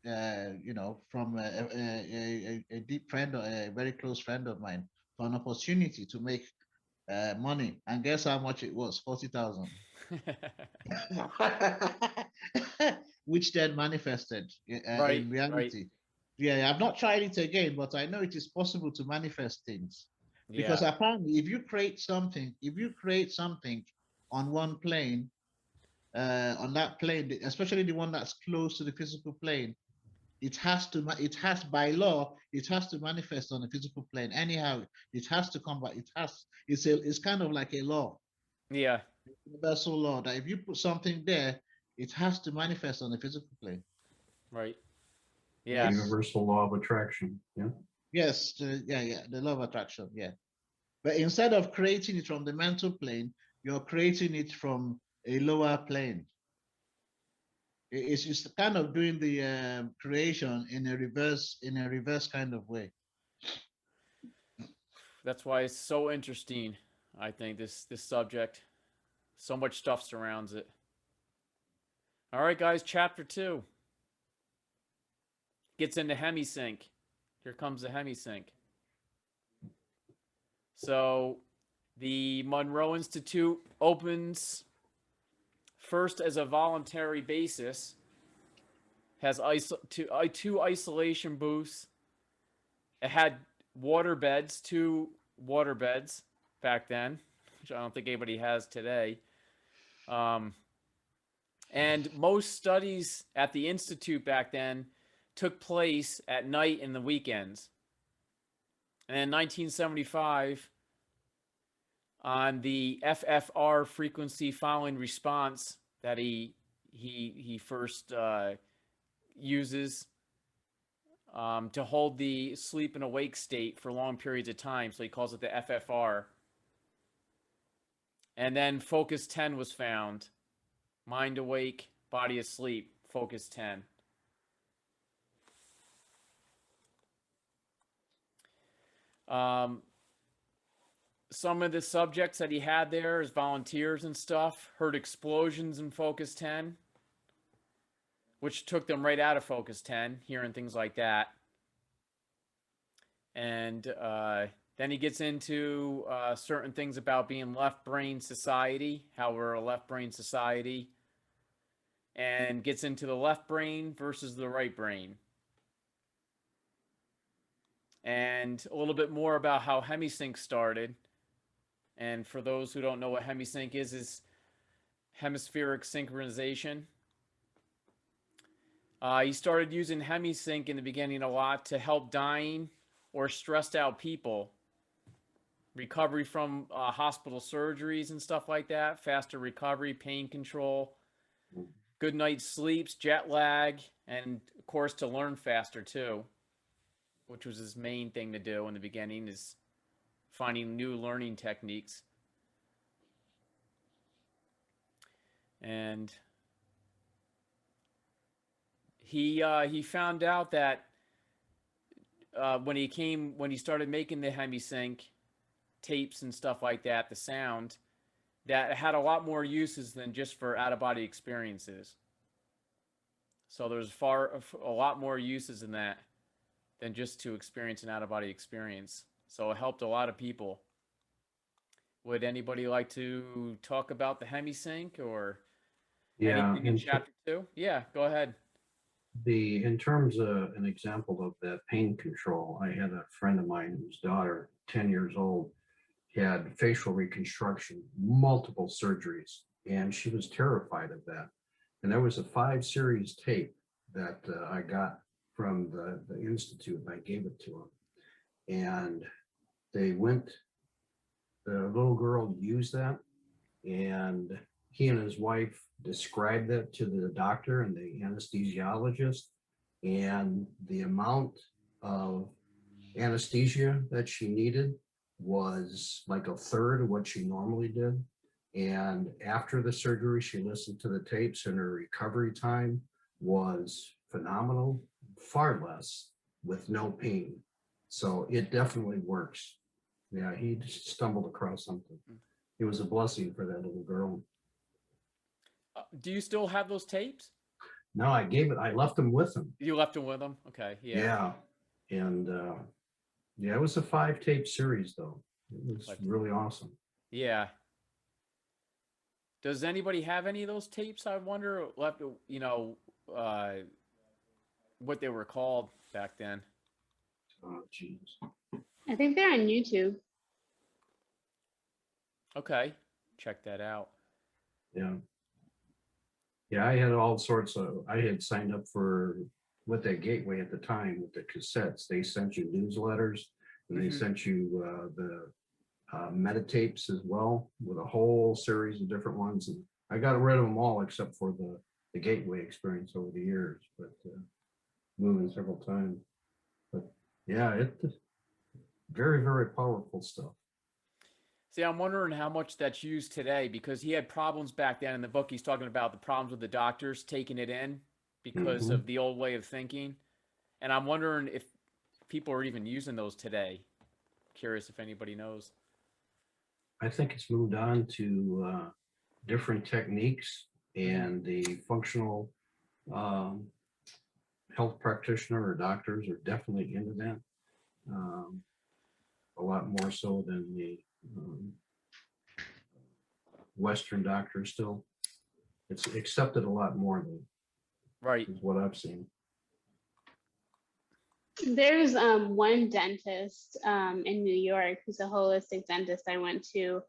from a deep friend, or a very close friend of mine, for an opportunity to make money. And guess how much it was? 40,000. Which then manifested Right, in right. reality. Yeah, I've not tried it again, but I know it is possible to manifest things. Because Yeah. apparently, if you create something on one plane, on that plane, especially the one that's close to the physical plane, it has by law, it has to manifest on the physical plane. Anyhow, it has to come back. It's kind of like a law, Yeah. universal law, that if you put something there, it has to manifest on the physical plane. Right. Yeah. Yes. Universal law of attraction. Yeah. Yes. The law of attraction. Yeah. But instead of creating it from the mental plane, you're creating it from a lower plane. It's just kind of doing the creation in a reverse kind of way. That's why it's so interesting. I think this subject, so much stuff surrounds it. All right, guys, chapter 2 gets into Hemisync. Here comes the Hemisync. So, the Monroe Institute opens first as a voluntary basis, has two isolation booths. It had two water beds back then, which I don't think anybody has today. And most studies at the Institute back then took place at night and the weekends. And in 1975, on the FFR frequency following response that he first uses to hold the sleep and awake state for long periods of time, so he calls it the FFR. And then Focus 10 was found. Mind awake, body asleep, Focus 10. Some of the subjects that he had there as volunteers and stuff heard explosions in Focus 10, which took them right out of Focus 10, hearing things like that. And then he gets into certain things about being left brain society, how we're a left brain society, and gets into the left brain versus the right brain. And a little bit more about how Hemisync started. And for those who don't know what Hemisync is Hemispheric Synchronization. He started using Hemisync in the beginning a lot to help dying or stressed out people. Recovery from hospital surgeries and stuff like that. Faster recovery, pain control, good night's sleeps, jet lag, and of course to learn faster too, which was his main thing to do in the beginning, is finding new learning techniques. And he found out that when he started making the Hemisync tapes and stuff like that, the sound, that it had a lot more uses than just for out-of-body experiences. So there's a lot more uses in that than just to experience an out-of-body experience. So it helped a lot of people. Would anybody like to talk about the Hemisync or Yeah. anything in chapter 2? Yeah, go ahead. In terms of an example of that pain control, I had a friend of mine whose daughter, 10 years old, had facial reconstruction, multiple surgeries, and she was terrified of that. And there was a 5-series tape that I got from the Institute. I gave it to them. And the little girl used that, and he and his wife described that to the doctor and the anesthesiologist, and the amount of anesthesia that she needed was like a third of what she normally did. And after the surgery, she listened to the tapes, and her recovery time was phenomenal, far less with no pain. So it definitely works. Yeah, he just stumbled across something. It was a blessing for that little girl. Do you still have those tapes? No, I left them with him. You left them with them? Okay, yeah. Yeah. And yeah, it was a 5-tape series though. It was really awesome. Yeah. Does anybody have any of those tapes? I wonder, left, you know, what they were called back then. Oh, jeez. I think they're on YouTube. Okay, check that out. Yeah. Yeah, I had all sorts of, I had signed up for with that gateway at the time with the cassettes. They sent you newsletters and they sent you the metatapes as well with a whole series of different ones. And I got rid of them all except for the gateway experience over the years, but moving several times. But yeah, it's very, very powerful stuff. See, I'm wondering how much that's used today because he had problems back then in the book. He's talking about the problems with the doctors taking it in because of the old way of thinking. And I'm wondering if people are even using those today. Curious if anybody knows. I think it's moved on to different techniques, and the functional health practitioner or doctors are definitely into that. A lot more so than the Western doctors still. It's accepted a lot more than is what I've seen. There's one dentist in New York who's a holistic dentist I went to.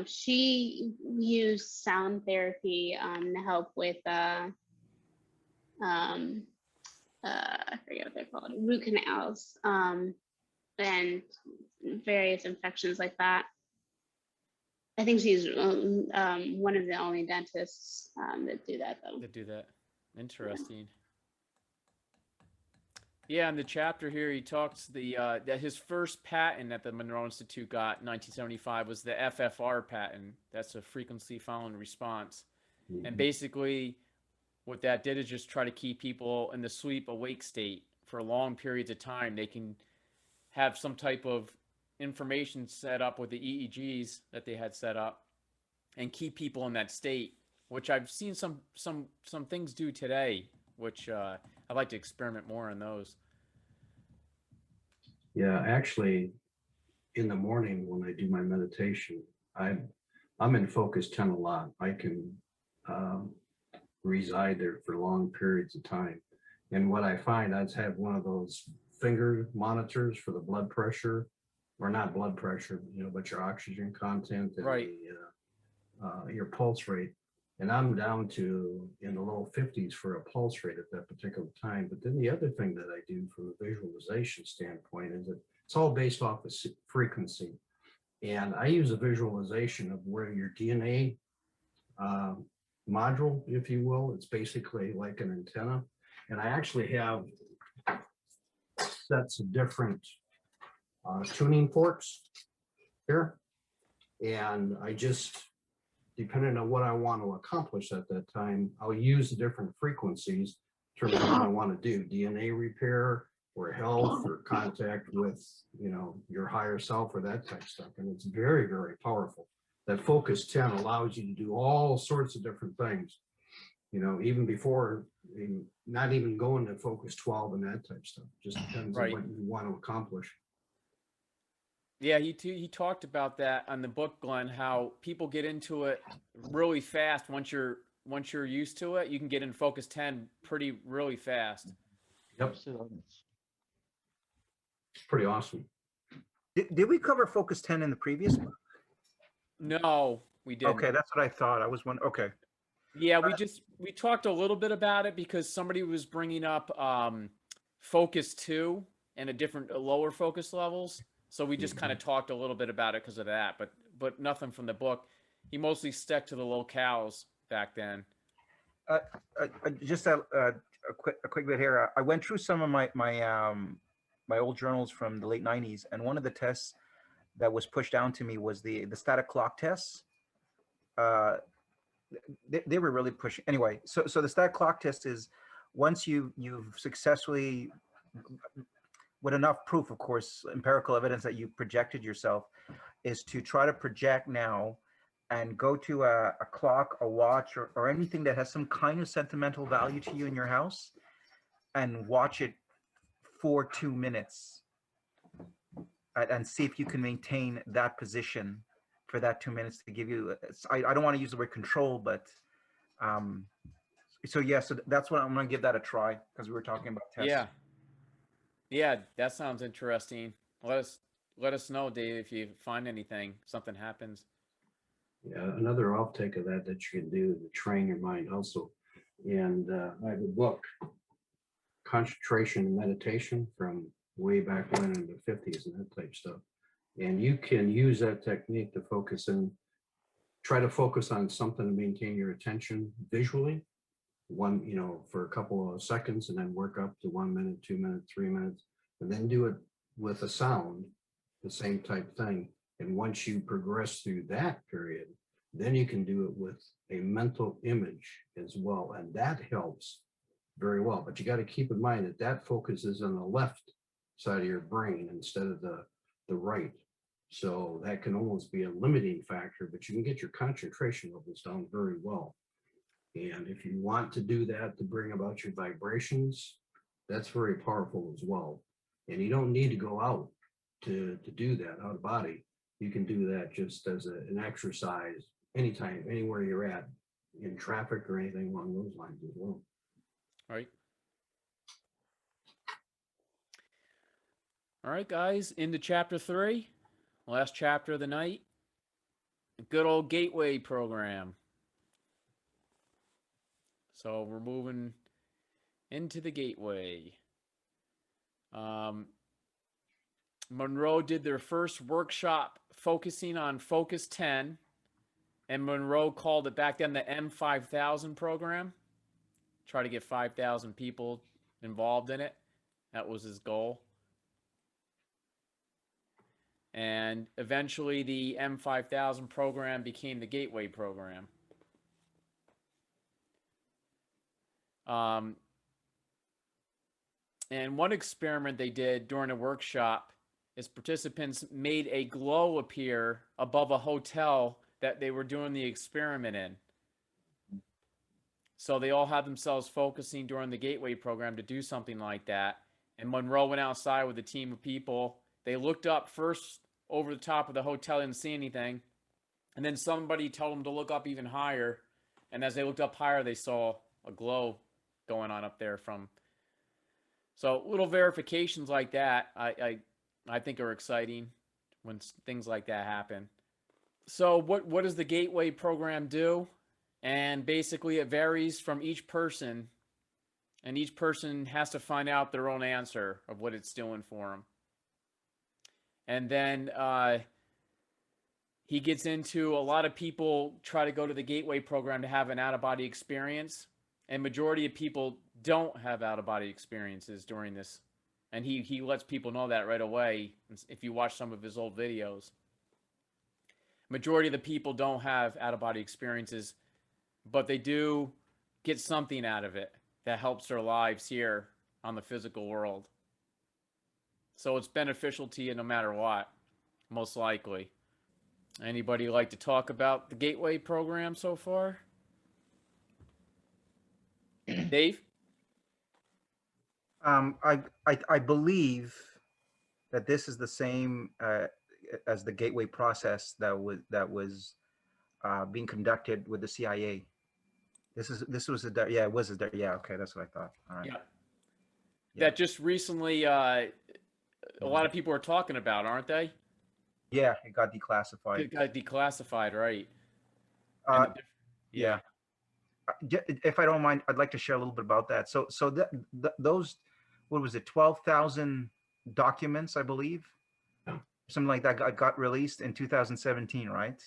She used sound therapy to help with I forget what they're called, root canals, and various infections like that. I think she's one of the only dentists that do that though. That do that. Interesting. Yeah, in the chapter here, he talks that his first patent that the Monroe Institute got in 1975 was the FFR patent. That's a frequency following response. And basically, what that did is just try to keep people in the sleep awake state for long periods of time. They can have some type of information set up with the EEGs that they had set up and keep people in that state, which I've seen some things do today, which I'd like to experiment more on those. Yeah, actually, in the morning when I do my meditation, I'm in focus 10 a lot. I can reside there for long periods of time. And what I find, I have one of those finger monitors for the blood pressure, or not blood pressure, you know, but your oxygen content and your pulse rate. And I'm down to in the low 50s for a pulse rate at that particular time. But then the other thing that I do from a visualization standpoint is that it's all based off of frequency. And I use a visualization of where your DNA module, if you will, it's basically like an antenna. And I actually have sets of different tuning forks here. And I just, depending on what I want to accomplish at that time, I'll use the different frequencies in terms of what I want to do, DNA repair or health or contact with, you know, your higher self or that type of stuff. And it's very, very powerful. That focus 10 allows you to do all sorts of different things, you know, even before, not even going to focus 12 and that type of stuff. Just depends on what you want to accomplish. Yeah, he talked about that on the book, Glenn, how people get into it really fast. Once you're used to it, you can get in focus 10 really fast. Yep. It's pretty awesome. Did we cover focus 10 in the previous one? No, we didn't. Okay, that's what I thought. I was wondering. Okay. Yeah, we talked a little bit about it because somebody was bringing up focus 2 and a lower focus levels. So we just kind of talked a little bit about it because of that, but nothing from the book. He mostly stuck to the locales back then. Just a quick bit here. I went through some of my old journals from the late 90s, and one of the tests that was pushed down to me was the static clock tests. They were really pushing. Anyway, so the static clock test is once you've successfully, with enough proof, of course, empirical evidence that you projected yourself, is to try to project now and go to a clock, a watch, or anything that has some kind of sentimental value to you in your house, and watch it for 2 minutes, and see if you can maintain that position for that 2 minutes to give you, I don't want to use the word control, but so yeah, so that's what I'm going to give that a try, because we were talking about tests. Yeah. Yeah, that sounds interesting. Let us know, Dave, if you find anything, something happens. Yeah, another outtake of that you can do to train your mind also. And I have a book, Concentration and Meditation, from way back when in the 50s and that type stuff. And you can use that technique to try to focus on something to maintain your attention visually, for a couple of seconds, and then work up to 1 minute, 2 minutes, 3 minutes, and then do it with a sound, the same type thing. And once you progress through that period, then you can do it with a mental image as well. And that helps very well. But you got to keep in mind that focuses on the left side of your brain instead of the right. So that can almost be a limiting factor, but you can get your concentration levels down very well. And if you want to do that to bring about your vibrations, that's very powerful as well. And you don't need to go out to do that out of body. You can do that just as an exercise anytime, anywhere you're at, in traffic or anything along those lines as well. Right. All right, guys, into chapter 3, last chapter of the night. Good old gateway program. So we're moving into the gateway. Monroe did their first workshop focusing on Focus 10, and Monroe called it back then the M5000 program. Try to get 5,000 people involved in it. That was his goal. And eventually the M5000 program became the Gateway program. And one experiment they did during a workshop is participants made a glow appear above a hotel that they were doing the experiment in. So they all had themselves focusing during the Gateway program to do something like that. And Monroe went outside with a team of people. They looked up first over the top of the hotel, didn't see anything. And then somebody told them to look up even higher. And as they looked up higher, they saw a glow going on up there from. So little verifications like that, I think are exciting when things like that happen. So what does the Gateway program do? And basically it varies from each person, and each person has to find out their own answer of what it's doing for them. And then he gets into a lot of people try to go to the Gateway program to have an out-of-body experience, and majority of people don't have out-of-body experiences during this. And he lets people know that right away if you watch some of his old videos. Majority of the people don't have out-of-body experiences, but they do get something out of it that helps their lives here on the physical world. So it's beneficial to you no matter what, most likely. Anybody like to talk about the Gateway program so far? Dave? I believe that this is the same as the Gateway process that was being conducted with the CIA. This was it was okay, that's what I thought. All right. Yeah. That just recently a lot of people are talking about, aren't they? Yeah, it got declassified. It got declassified, right? Yeah. If I don't mind, I'd like to share a little bit about that. So those, what was it, 12,000 documents, I believe, something like that got released in 2017, right?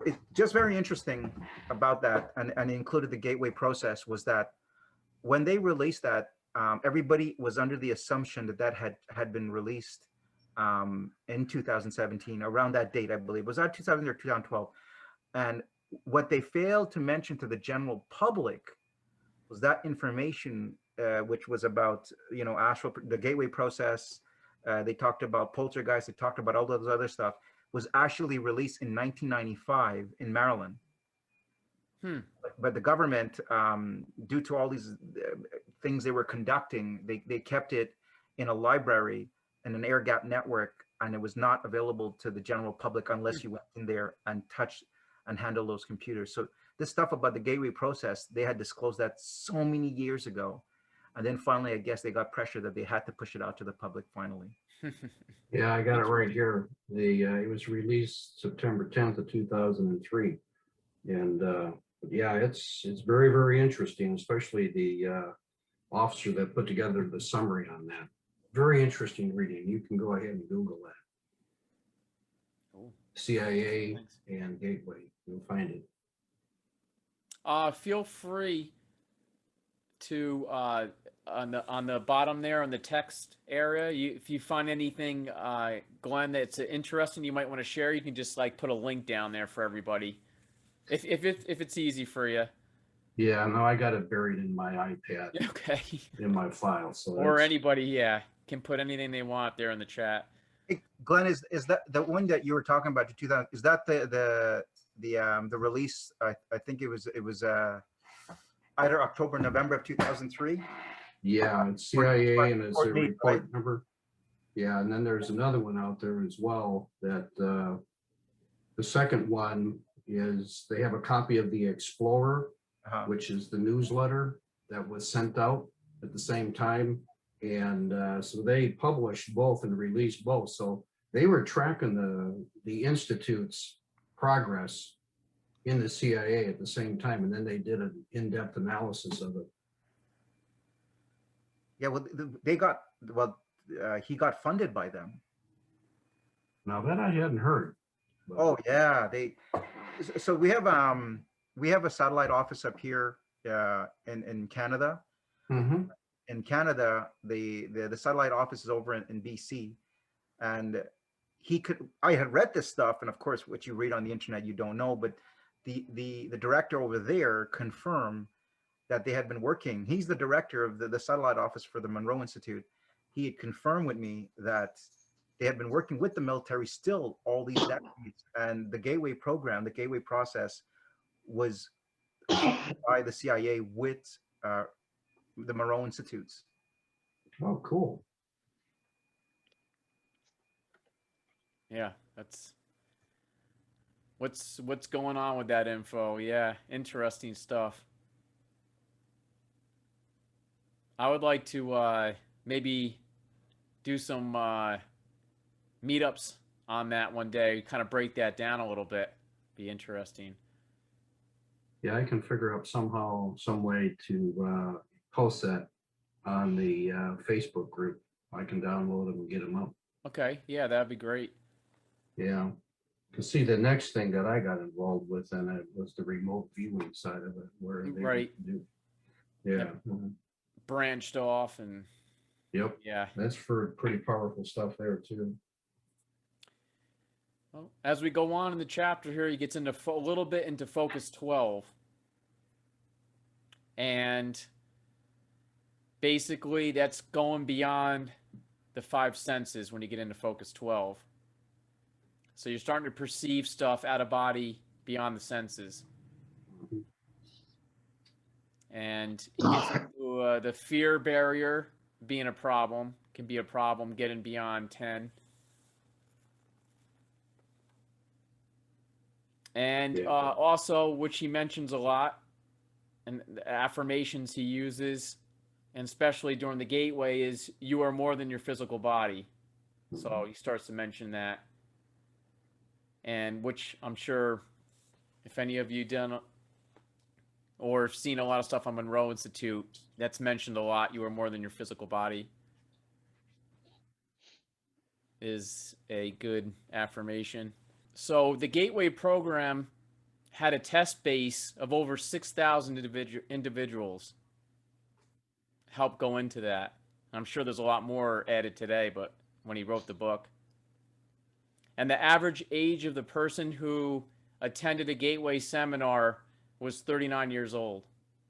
It's just very interesting about that, and it included the Gateway process, was that when they released that, everybody was under the assumption that had been released in 2017, around that date, I believe. Was that 2000 or 2012? And what they failed to mention to the general public was that information, which was about, astral, the gateway process. They talked about poltergeist. They talked about all those other stuff. Was actually released in 1995 in Maryland. But the government, due to all these things they were conducting, they kept it in a library in an air gap network, and it was not available to the general public unless you went in there and touched and handled those computers. So this stuff about the gateway process, they had disclosed that so many years ago. And then finally, I guess they got pressure that they had to push it out to the public finally. Yeah, I got it right here. It was released September 10th of 2003. And yeah, it's very, very interesting, especially the officer that put together the summary on that. Very interesting reading. You can go ahead and Google that. Cool. CIA and Gateway. You'll find it. Feel free to on the bottom there on the text area, if you find anything, Glenn, that's interesting, you might want to share. You can just like put a link down there for everybody, if it's easy for you. Yeah, no, I got it buried in my iPad. Okay. In my file. So or anybody, yeah, can put anything they want there in the chat. Hey, Glenn, is that the one that you were talking about, the 2000? Is that the release? I think it was either October, November of 2003. Yeah, it's CIA and it's a report right? number. Yeah, and then there's another one out there as well that the second one is they have a copy of the Explorer, which is the newsletter that was sent out at the same time. And so they published both and released both. So they were tracking the Institute's progress in the CIA at the same time. And then they did an in-depth analysis of it. Yeah, well, he got funded by them. Now that I hadn't heard. But... Oh yeah, so we have a satellite office up here in Canada. Mm-hmm. In Canada, the satellite office is over in BC, and I had read this stuff, and of course, what you read on the internet, you don't know, but the director over there confirmed that they had been working. He's the director of the satellite office for the Monroe Institute. He had confirmed with me that they had been working with the military still all these decades, and the gateway program, the gateway process was by the CIA with the Monroe Institutes. Oh, cool. Yeah, that's what's going on with that info. Yeah, interesting stuff. I would like to maybe do some meetups on that one day, kind of break that down a little bit. Be interesting. Yeah, I can figure out somehow, some way to post that on the Facebook group. I can download them and get them up. Okay, yeah, that'd be great. Yeah, to see the next thing that I got involved with, and it was the remote viewing side of it, where they right. do. Yeah. Branched off and. Yep. Yeah. That's for pretty powerful stuff there too. Well, as we go on in the chapter here, he gets into a little bit into focus 12. And basically that's going beyond the 5 senses when you get into focus 12. So you're starting to perceive stuff out of body beyond the senses. And he gets into the fear barrier being a problem, can be a problem getting beyond 10. And also, which he mentions a lot, and the affirmations he uses, and especially during the gateway, is you are more than your physical body. So he starts to mention that. And which I'm sure if any of you done or seen a lot of stuff on Monroe Institute, that's mentioned a lot. You are more than your physical body is a good affirmation. So the Gateway program had a test base of over 6,000 individuals help go into that. I'm sure there's a lot more added today, but when he wrote the book. And the average age of the person who attended a Gateway seminar was 39 years old.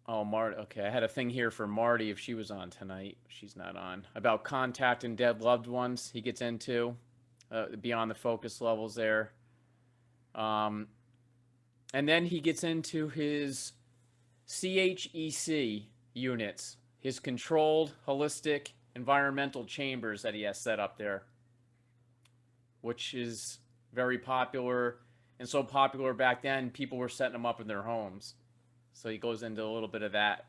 Oh, Marty. Okay, I had a thing here for Marty if she was on tonight. She's not on. About contacting dead loved ones. He gets into beyond the focus levels there. Um, and then he gets into his CHEC units, his controlled holistic environmental chambers that he has set up there, which is very popular, and so popular back then people were setting them up in their homes. So he goes into a little bit of that,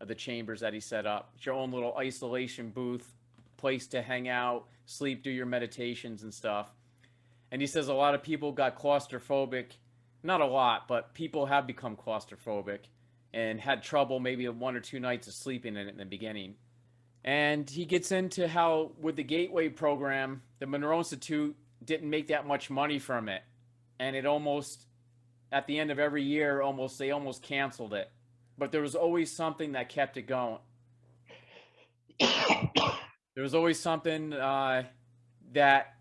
of the chambers that he set up. It's your own little isolation booth, place to hang out, sleep, do your meditations and stuff. And he says a lot of people got claustrophobic. Not a lot, but people have become claustrophobic and had trouble maybe 1 or 2 nights of sleeping in it in the beginning. And he gets into how with the Gateway program, the Monroe Institute didn't make that much money from it. And it almost, at the end of every year, they almost canceled it. But there was always something that kept it going. There was always something that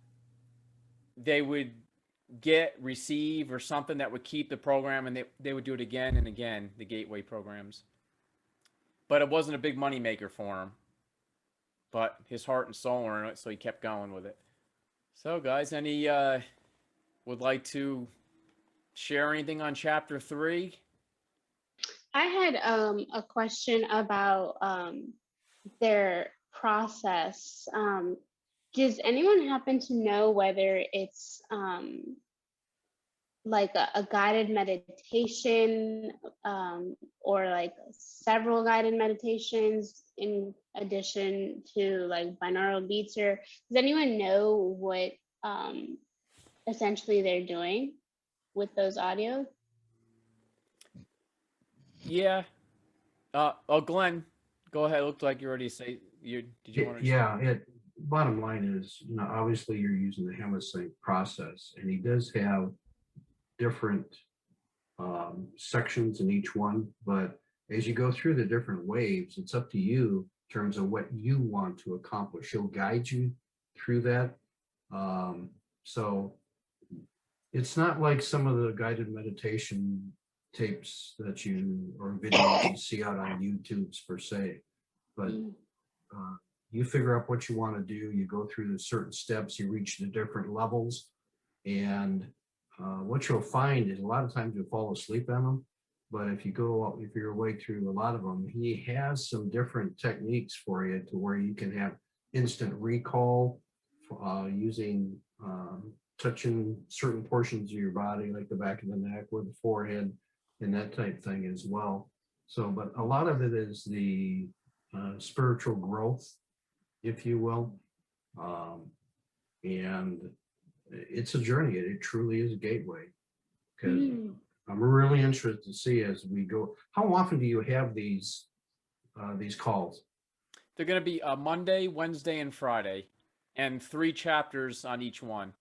they would receive, or something that would keep the program, and they would do it again and again, the Gateway programs. But it wasn't a big money maker for him. But his heart and soul were in it, so he kept going with it. So, guys, any would like to share anything on chapter 3? I had a question about their process. Does anyone happen to know whether it's like a guided meditation or like several guided meditations in addition to like binaural beats? Or does anyone know what essentially they're doing with those audios? Yeah. Glenn, go ahead. It looked like you already say you. Did you want to? Yeah, bottom line is, obviously you're using the Hemisync process, and he does have different sections in each one, but as you go through the different waves, it's up to you in terms of what you want to accomplish. He'll guide you through that. So it's not like some of the guided meditation tapes or videos you see out on YouTube's per se, but you figure out what you want to do. You go through the certain steps, you reach the different levels, and what you'll find is a lot of times you'll fall asleep on them. But if you're awake through a lot of them, he has some different techniques for you to where you can have instant recall using touching certain portions of your body, like the back of the neck or the forehead, and that type thing as well. So, but a lot of it is the spiritual growth, if you will. And it's a journey. It truly is a gateway. Because I'm really interested to see as we go. How often do you have these calls? They're going to be Monday, Wednesday, and Friday, and 3 chapters on each one.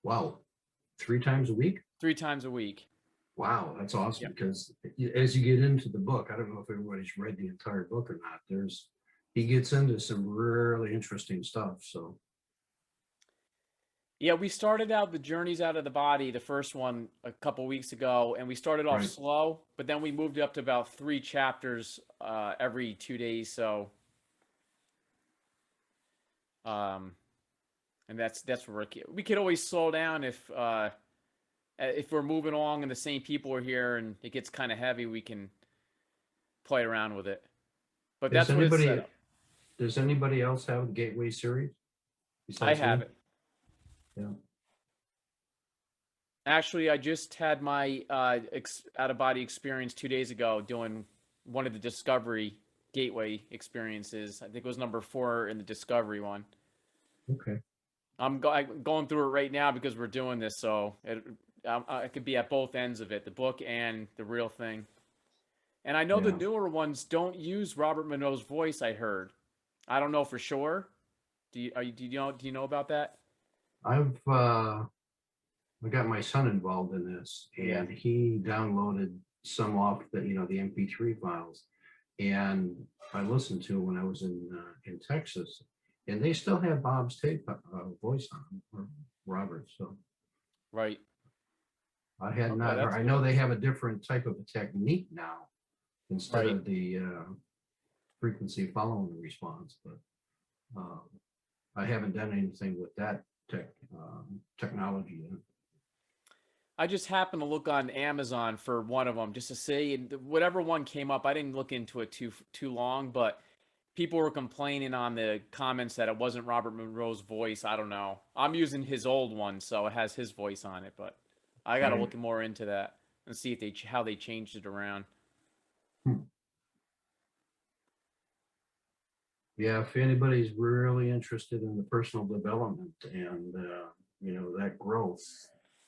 Wow, 3 times a week? 3 times a week. Wow, that's awesome. Yep. Because as you get into the book, I don't know if everybody's read the entire book or not. He gets into some really interesting stuff. So. Yeah, we started out the Journeys Out of the Body, the first one, a couple weeks ago, and we started off slow, but then we moved up to about 3 chapters every 2 days. So, and that's where we could always slow down if we're moving along and the same people are here and it gets kind of heavy. We can play around with it. But that's what it's set up. Does anybody else have the Gateway series? I have it. Yeah. Actually, I just had my out-of-body experience 2 days ago doing one of the Discovery Gateway experiences. I think it was number 4 in the Discovery one. Okay. I'm going through it right now because we're doing this, so I could be at both ends of it, the book and the real thing. And I know the newer ones don't use Robert Monroe's voice, I heard. I don't know for sure. Do you know about that? I got my son involved in this, and he downloaded some off the the MP3 files, and I listened to it when I was in Texas, and they still have Bob's tape voice on them, or Robert. So right. I had not. I know they have a different type of a technique now, instead Right. of the frequency following the response. But I haven't done anything with that technology yet. I just happened to look on Amazon for one of them just to see, and whatever one came up, I didn't look into it too long, but people were complaining on the comments that it wasn't Robert Monroe's voice. I don't know. I'm using his old one, so it has his voice on it, but I got to Right. look more into that and see if how they changed it around. Yeah, if anybody's really interested in the personal development and that growth,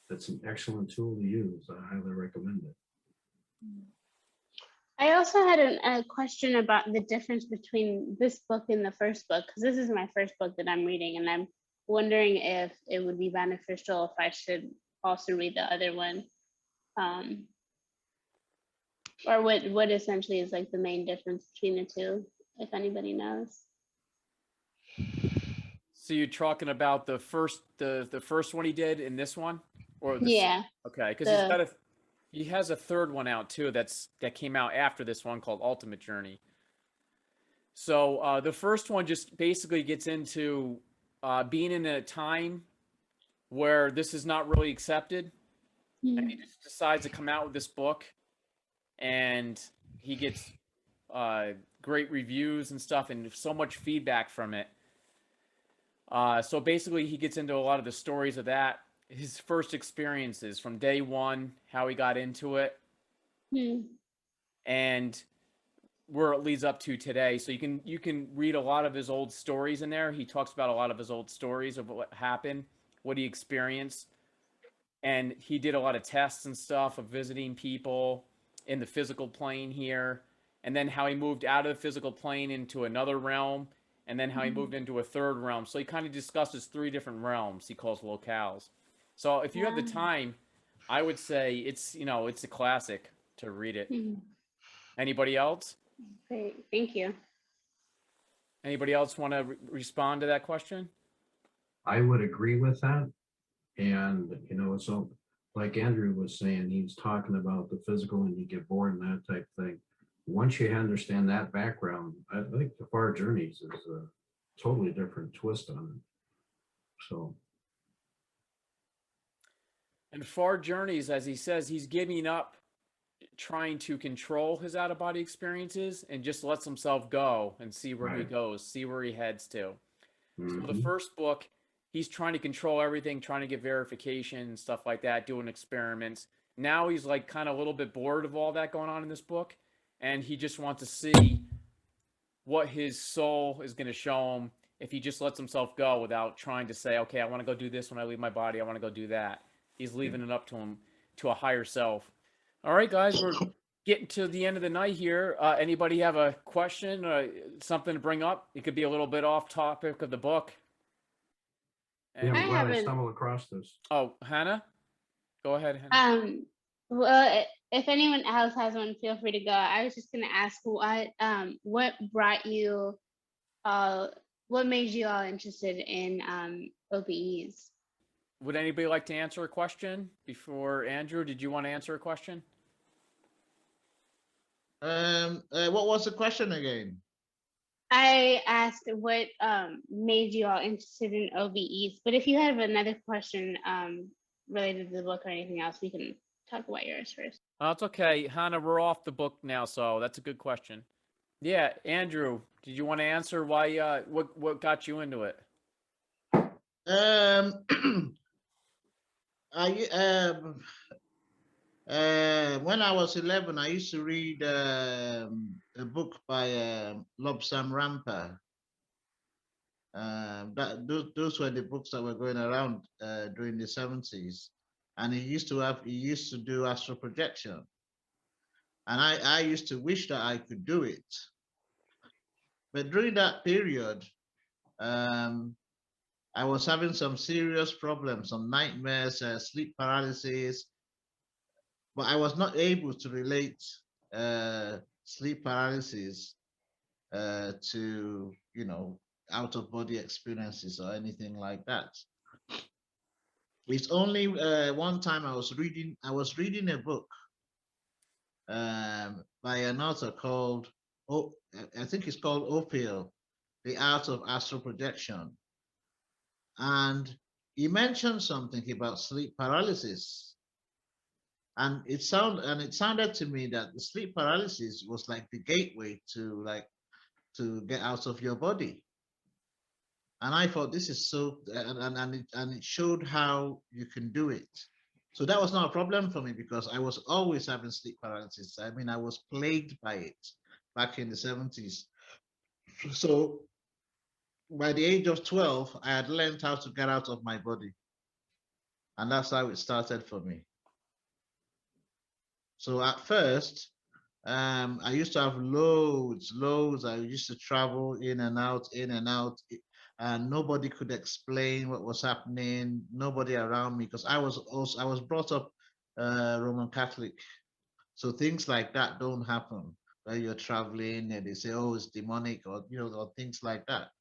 that's an excellent tool to use. I highly recommend it. I also had a question about the difference between this book and the first book, because this is my first book that I'm reading, and I'm wondering if it would be beneficial if I should also read the other one, or what essentially is like the main difference between the two, if anybody knows. So you're talking about the first one he did in this one, or the Yeah. okay? Because The he has a third one out too. That came out after this one called Ultimate Journey. So the first one just basically gets into being in a time where this is not really accepted, and he just decides to come out with this book, and he gets great reviews and stuff, and so much feedback from it. So basically, he gets into a lot of the stories of that, his first experiences from day one, how he got into it, and where it leads up to today. So you can read a lot of his old stories in there. He talks about a lot of his old stories of what happened, what he experienced, and he did a lot of tests and stuff of visiting people in the physical plane here, and then how he moved out of the physical plane into another realm, and then how he moved into a third realm. So he kind of discusses 3 different realms he calls locales. So if you have the time, I would say it's a classic to read it. Anybody else? Great, thank you. Anybody else want to respond to that question? I would agree with that. And, so like Andrew was saying, he's talking about the physical and you get bored and that type of thing. Once you understand that background, I think the Far Journeys is a totally different twist on it. So. And Far Journeys, as he says, he's giving up trying to control his out-of-body experiences and just lets himself go and see where he goes, see where he heads to. So the first book, he's trying to control everything, trying to get verification and stuff like that, doing experiments. Now he's like kind of a little bit bored of all that going on in this book, and he just wants to see what his soul is going to show him if he just lets himself go without trying to say, okay, I want to go do this when I leave my body, I want to go do that. He's leaving it up to him, to a higher self. All right, guys, we're getting to the end of the night here. Anybody have a question or something to bring up? It could be a little bit off topic of the book. Yeah, I'm glad I haven't- stumbled across this. Oh, Hannah? Go ahead, Hannah. Well, if anyone else has one, feel free to go. I was just gonna ask what brought you what made you all interested in OBEs? Would anybody like to answer a question before Andrew? Did you want to answer a question? What was the question again? I asked what made you all interested in OBEs, but if you have another question related to the book or anything else, we can talk about yours first. Oh, it's okay. Hannah, we're off the book now, so that's a good question. Yeah, Andrew, did you want to answer why what got you into it? When I was 11, I used to read a book by Lobsam Rampa. Those were the books that were going around during the 70s, and he used to do astral projection, and I used to wish that I could do it, but during that period, I was having some serious problems, some nightmares, sleep paralysis, but I was not able to relate sleep paralysis to, out of body experiences or anything like that. It's only one time I was reading a book, by an author called, oh, I think it's called OPEL, The Art of Astral Projection. And he mentioned something about sleep paralysis. And it sounded to me that the sleep paralysis was like the gateway to get out of your body. And I thought this is so, and it showed how you can do it. So that was not a problem for me because I was always having sleep paralysis. I mean, I was plagued by it back in the 70s. So by the age of 12, I had learned how to get out of my body. And that's how it started for me. So at first, I used to have loads. I used to travel in and out, and nobody could explain what was happening. Nobody around me, because I was brought up Roman Catholic, so things like that don't happen. Where you're traveling and they say, "Oh, it's demonic," or or things like that.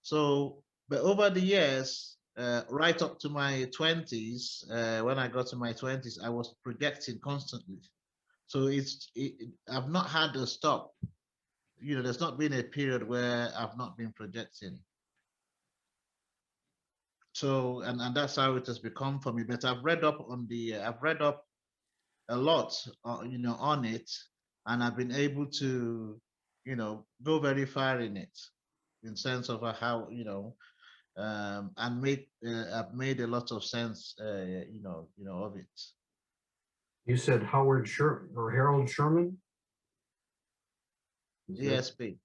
So, but over the years, right up to my 20s, when I got to my 20s, I was projecting constantly. So I've not had to stop. There's not been a period where I've not been projecting. So, and that's how it has become for me. But I've read up a lot, on it, and I've been able to, go very far in it, in sense of how, and I've made a lot of sense, of it. You said Howard Sherman or Harold Sherman? Is that- ESP.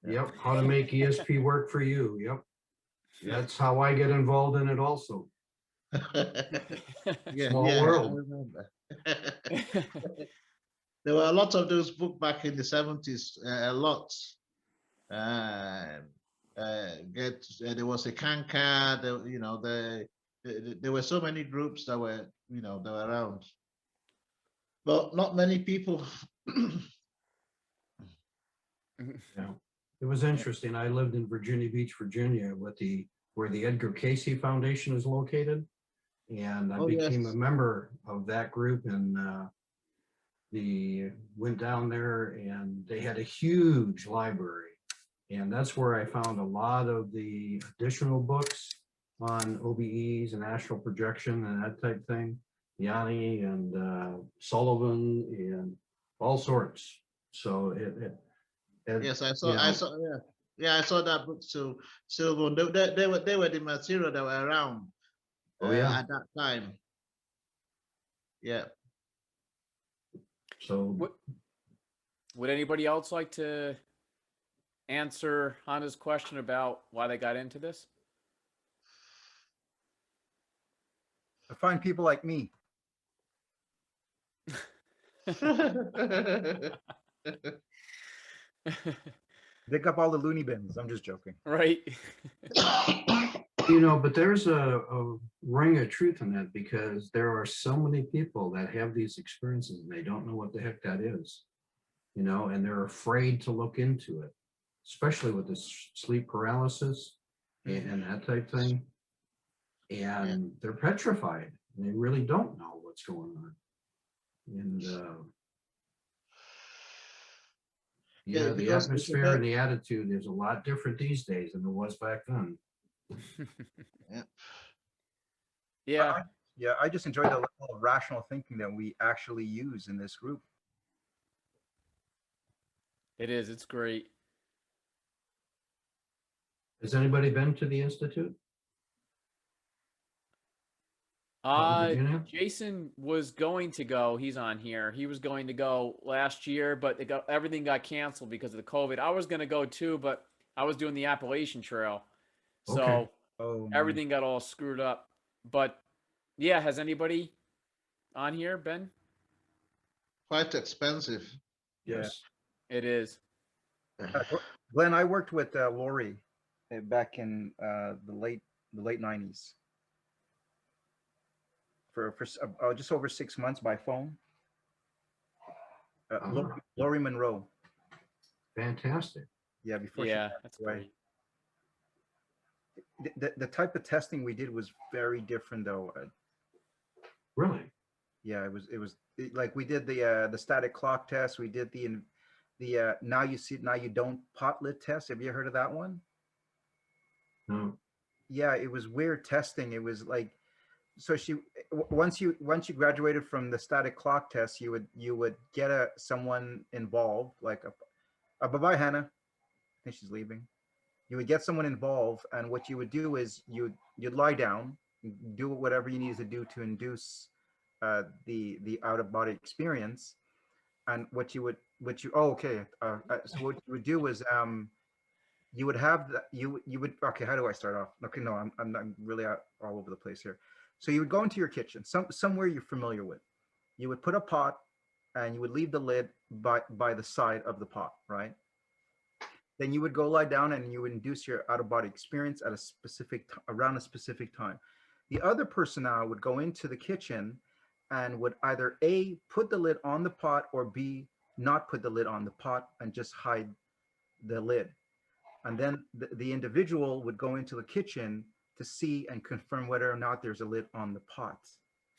Yep, how to make ESP work for you. Yep. That's how I get involved in it also. Yeah, Small yeah, world. I remember. There were a lot of those books back in the 70s, a lot. There was a Kanka, there were so many groups that were, that were around. But not many people. Yeah. It was interesting. I lived in Virginia Beach, Virginia, where the Edgar Casey Foundation is located. And I became a member of that group, and went down there, and they had a huge library. And that's where I found a lot of the additional books on OBEs and astral projection and that type thing. Yanni and Sullivan and all sorts. So Yes, I saw. I saw that book too. So they were the material that were around at that time. Yeah. So would anybody else like to answer Hannah's question about why they got into this? To find people like me. Pick up all the loony bins. I'm just joking. Right. But there's a ring of truth in that, because there are so many people that have these experiences and they don't know what the heck that is, and they're afraid to look into it, especially with this sleep paralysis and that type thing. And they're petrified and they really don't know what's going on. And the atmosphere and the attitude is a lot different these days than it was back then. Yeah. I just enjoy the level of rational thinking that we actually use in this group. It is. It's great. Has anybody been to the Institute? Jason was going to go. He's on here. He was going to go last year, but everything got canceled because of the COVID. I was going to go too, but I was doing the Appalachian Trail, so everything got all screwed up. But yeah, has anybody on here been? Quite expensive. Yes, it is. Glenn, I worked with Lori back in the late 90s. For just over 6 months by phone. Lori Monroe. Fantastic. Yeah, before that's away. Great. The type of testing we did was very different, though. Really? Yeah, like we did the static clock test. We did the now you see now you don't pot lit test. Have you heard of that one? No. Yeah, it was weird testing. It was like, so once you graduated from the static clock test, you would get someone involved, like a bye bye Hannah. I think she's leaving. You would get someone involved, and what you would do is you'd lie down, do whatever you needed to do to induce the out of body experience. And oh, okay, so what you would do is you would have you would okay, how do I start off? Okay, no, I'm not really all over the place here. So you would go into your kitchen, somewhere you're familiar with. You would put a pot, and you would leave the lid by the side of the pot, right? Then you would go lie down, and you would induce your out of body experience at around a specific time. The other person now would go into the kitchen and would either A, put the lid on the pot, or B, not put the lid on the pot and just hide the lid. And then the individual would go into the kitchen to see and confirm whether or not there's a lid on the pot,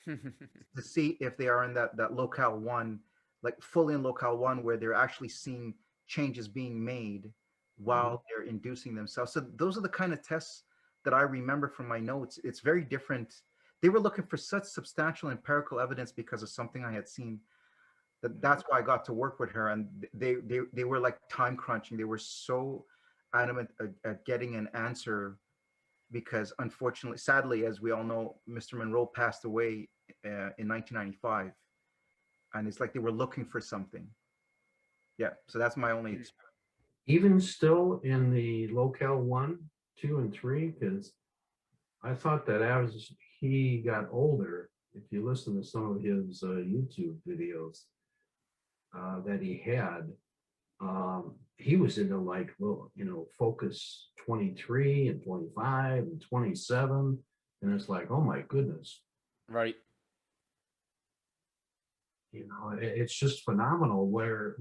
to see if they are in that locale one, like fully in locale one, where they're actually seeing changes being made while they're inducing themselves. So those are the kind of tests that I remember from my notes. It's very different. They were looking for such substantial empirical evidence because of something I had seen. That's why I got to work with her, and they were like time crunching. They were so adamant at getting an answer, because unfortunately, sadly, as we all know, Mr. Monroe passed away in 1995, and it's like they were looking for something. Yeah, so that's my only experience. Even still in the locale 1, 2, and 3, because I thought that as he got older, if you listen to some of his YouTube videos that he had, he was into like, well, focus 23 and 25 and 27, and it's like, oh my goodness, Right. it's just phenomenal where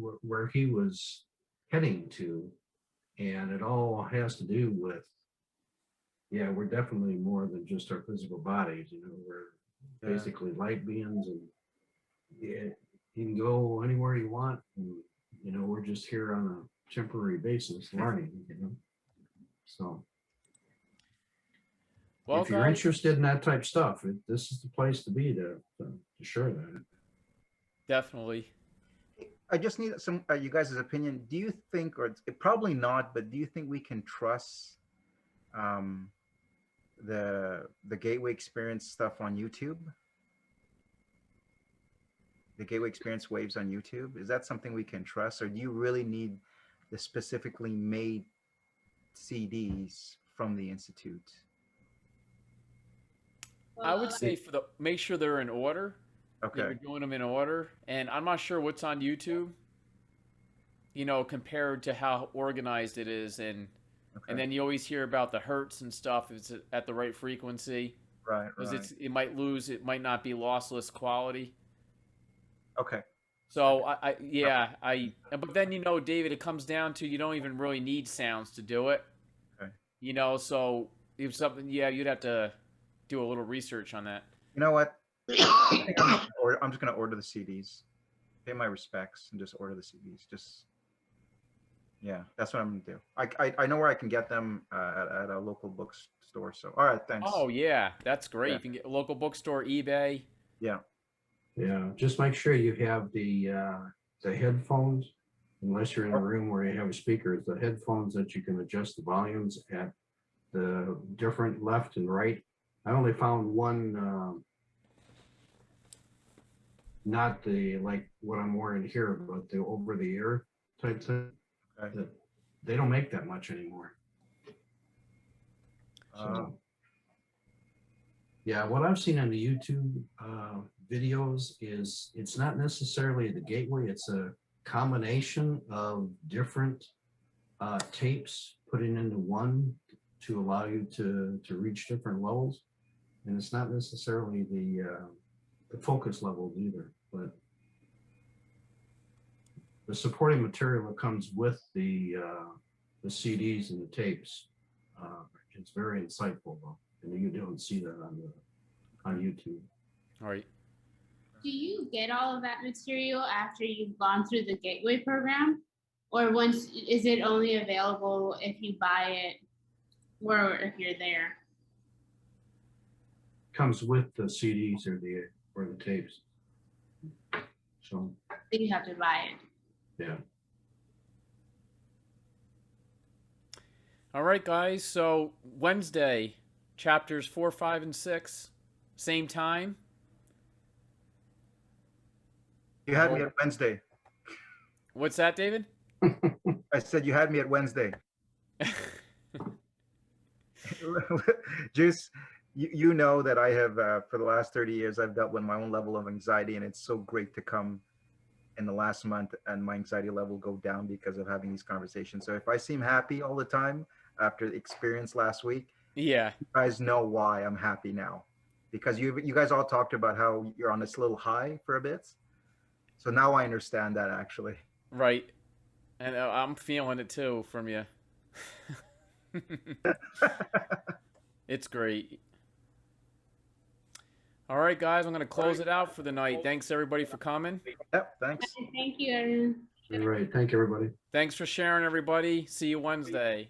he was heading to, and it all has to do with, yeah, we're definitely more than just our physical bodies. We're basically light beings, and yeah, you can go anywhere you want, and we're just here on a temporary basis learning. So Well, if you're guys, interested in that type of stuff, this is the place to be to share that. definitely. I just need some you guys' opinion. Do you think, or probably not, but do you think we can trust the gateway experience stuff on YouTube? The gateway experience waves on YouTube, is that something we can trust, or do you really need the specifically made CDs from the Institute? I would say make sure they're in order. Okay. You're doing them in order, and I'm not sure what's on YouTube. Compared to how organized it is, and then you always hear about the hertz and stuff. If it's at the right frequency, Right. because it might not be lossless quality. Okay. So but then David, it comes down to you don't even really need sounds to do it. Okay. So if something, you'd have to do a little research on that. You know what? I'm just gonna order the CDs, pay my respects, and just order the CDs. Yeah, that's what I'm gonna do. I know where I can get them at a local bookstore. So all right, thanks. Oh yeah, that's great. Yeah. You can get a local bookstore, eBay. Yeah. Yeah, just make sure you have the headphones, unless you're in a room where you have speakers, the headphones that you can adjust the volumes at the different left and right. I only found one, not the like what I'm wearing here, but the over the ear type thing. Okay. They don't make that much anymore. So yeah, what I've seen on the YouTube videos is it's not necessarily the gateway, it's a combination of different tapes putting into one to allow you to reach different levels. And it's not necessarily the focus levels either, but the supporting material that comes with the CDs and the tapes is very insightful, though, and you don't see that on YouTube. All right. Do you get all of that material after you've gone through the gateway program? Or once, is it only available if you buy it or if you're there? Comes with the CDs or the tapes. So, Then you have to buy it. yeah. All right, guys. So Wednesday, chapters 4, 5, and 6, same time. You had me at Wednesday. What's that, David? I said you had me at Wednesday. Juice, you know that I have, for the last 30 years, I've dealt with my own level of anxiety, and it's so great to come in the last month and my anxiety level go down because of having these conversations. So if I seem happy all the time after the experience last week, Yeah. you guys know why I'm happy now. Because you guys all talked about how you're on this little high for a bit. So now I understand that, actually. Right. And I'm feeling it too from you. It's great. All right, guys, I'm going to close it out for the night. Thanks, everybody, for coming. Yep, thanks. Thank you, everyone. All right. Thank you, everybody. Thanks for sharing, everybody. See you Wednesday.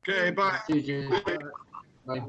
Okay, bye. See you, James. Bye.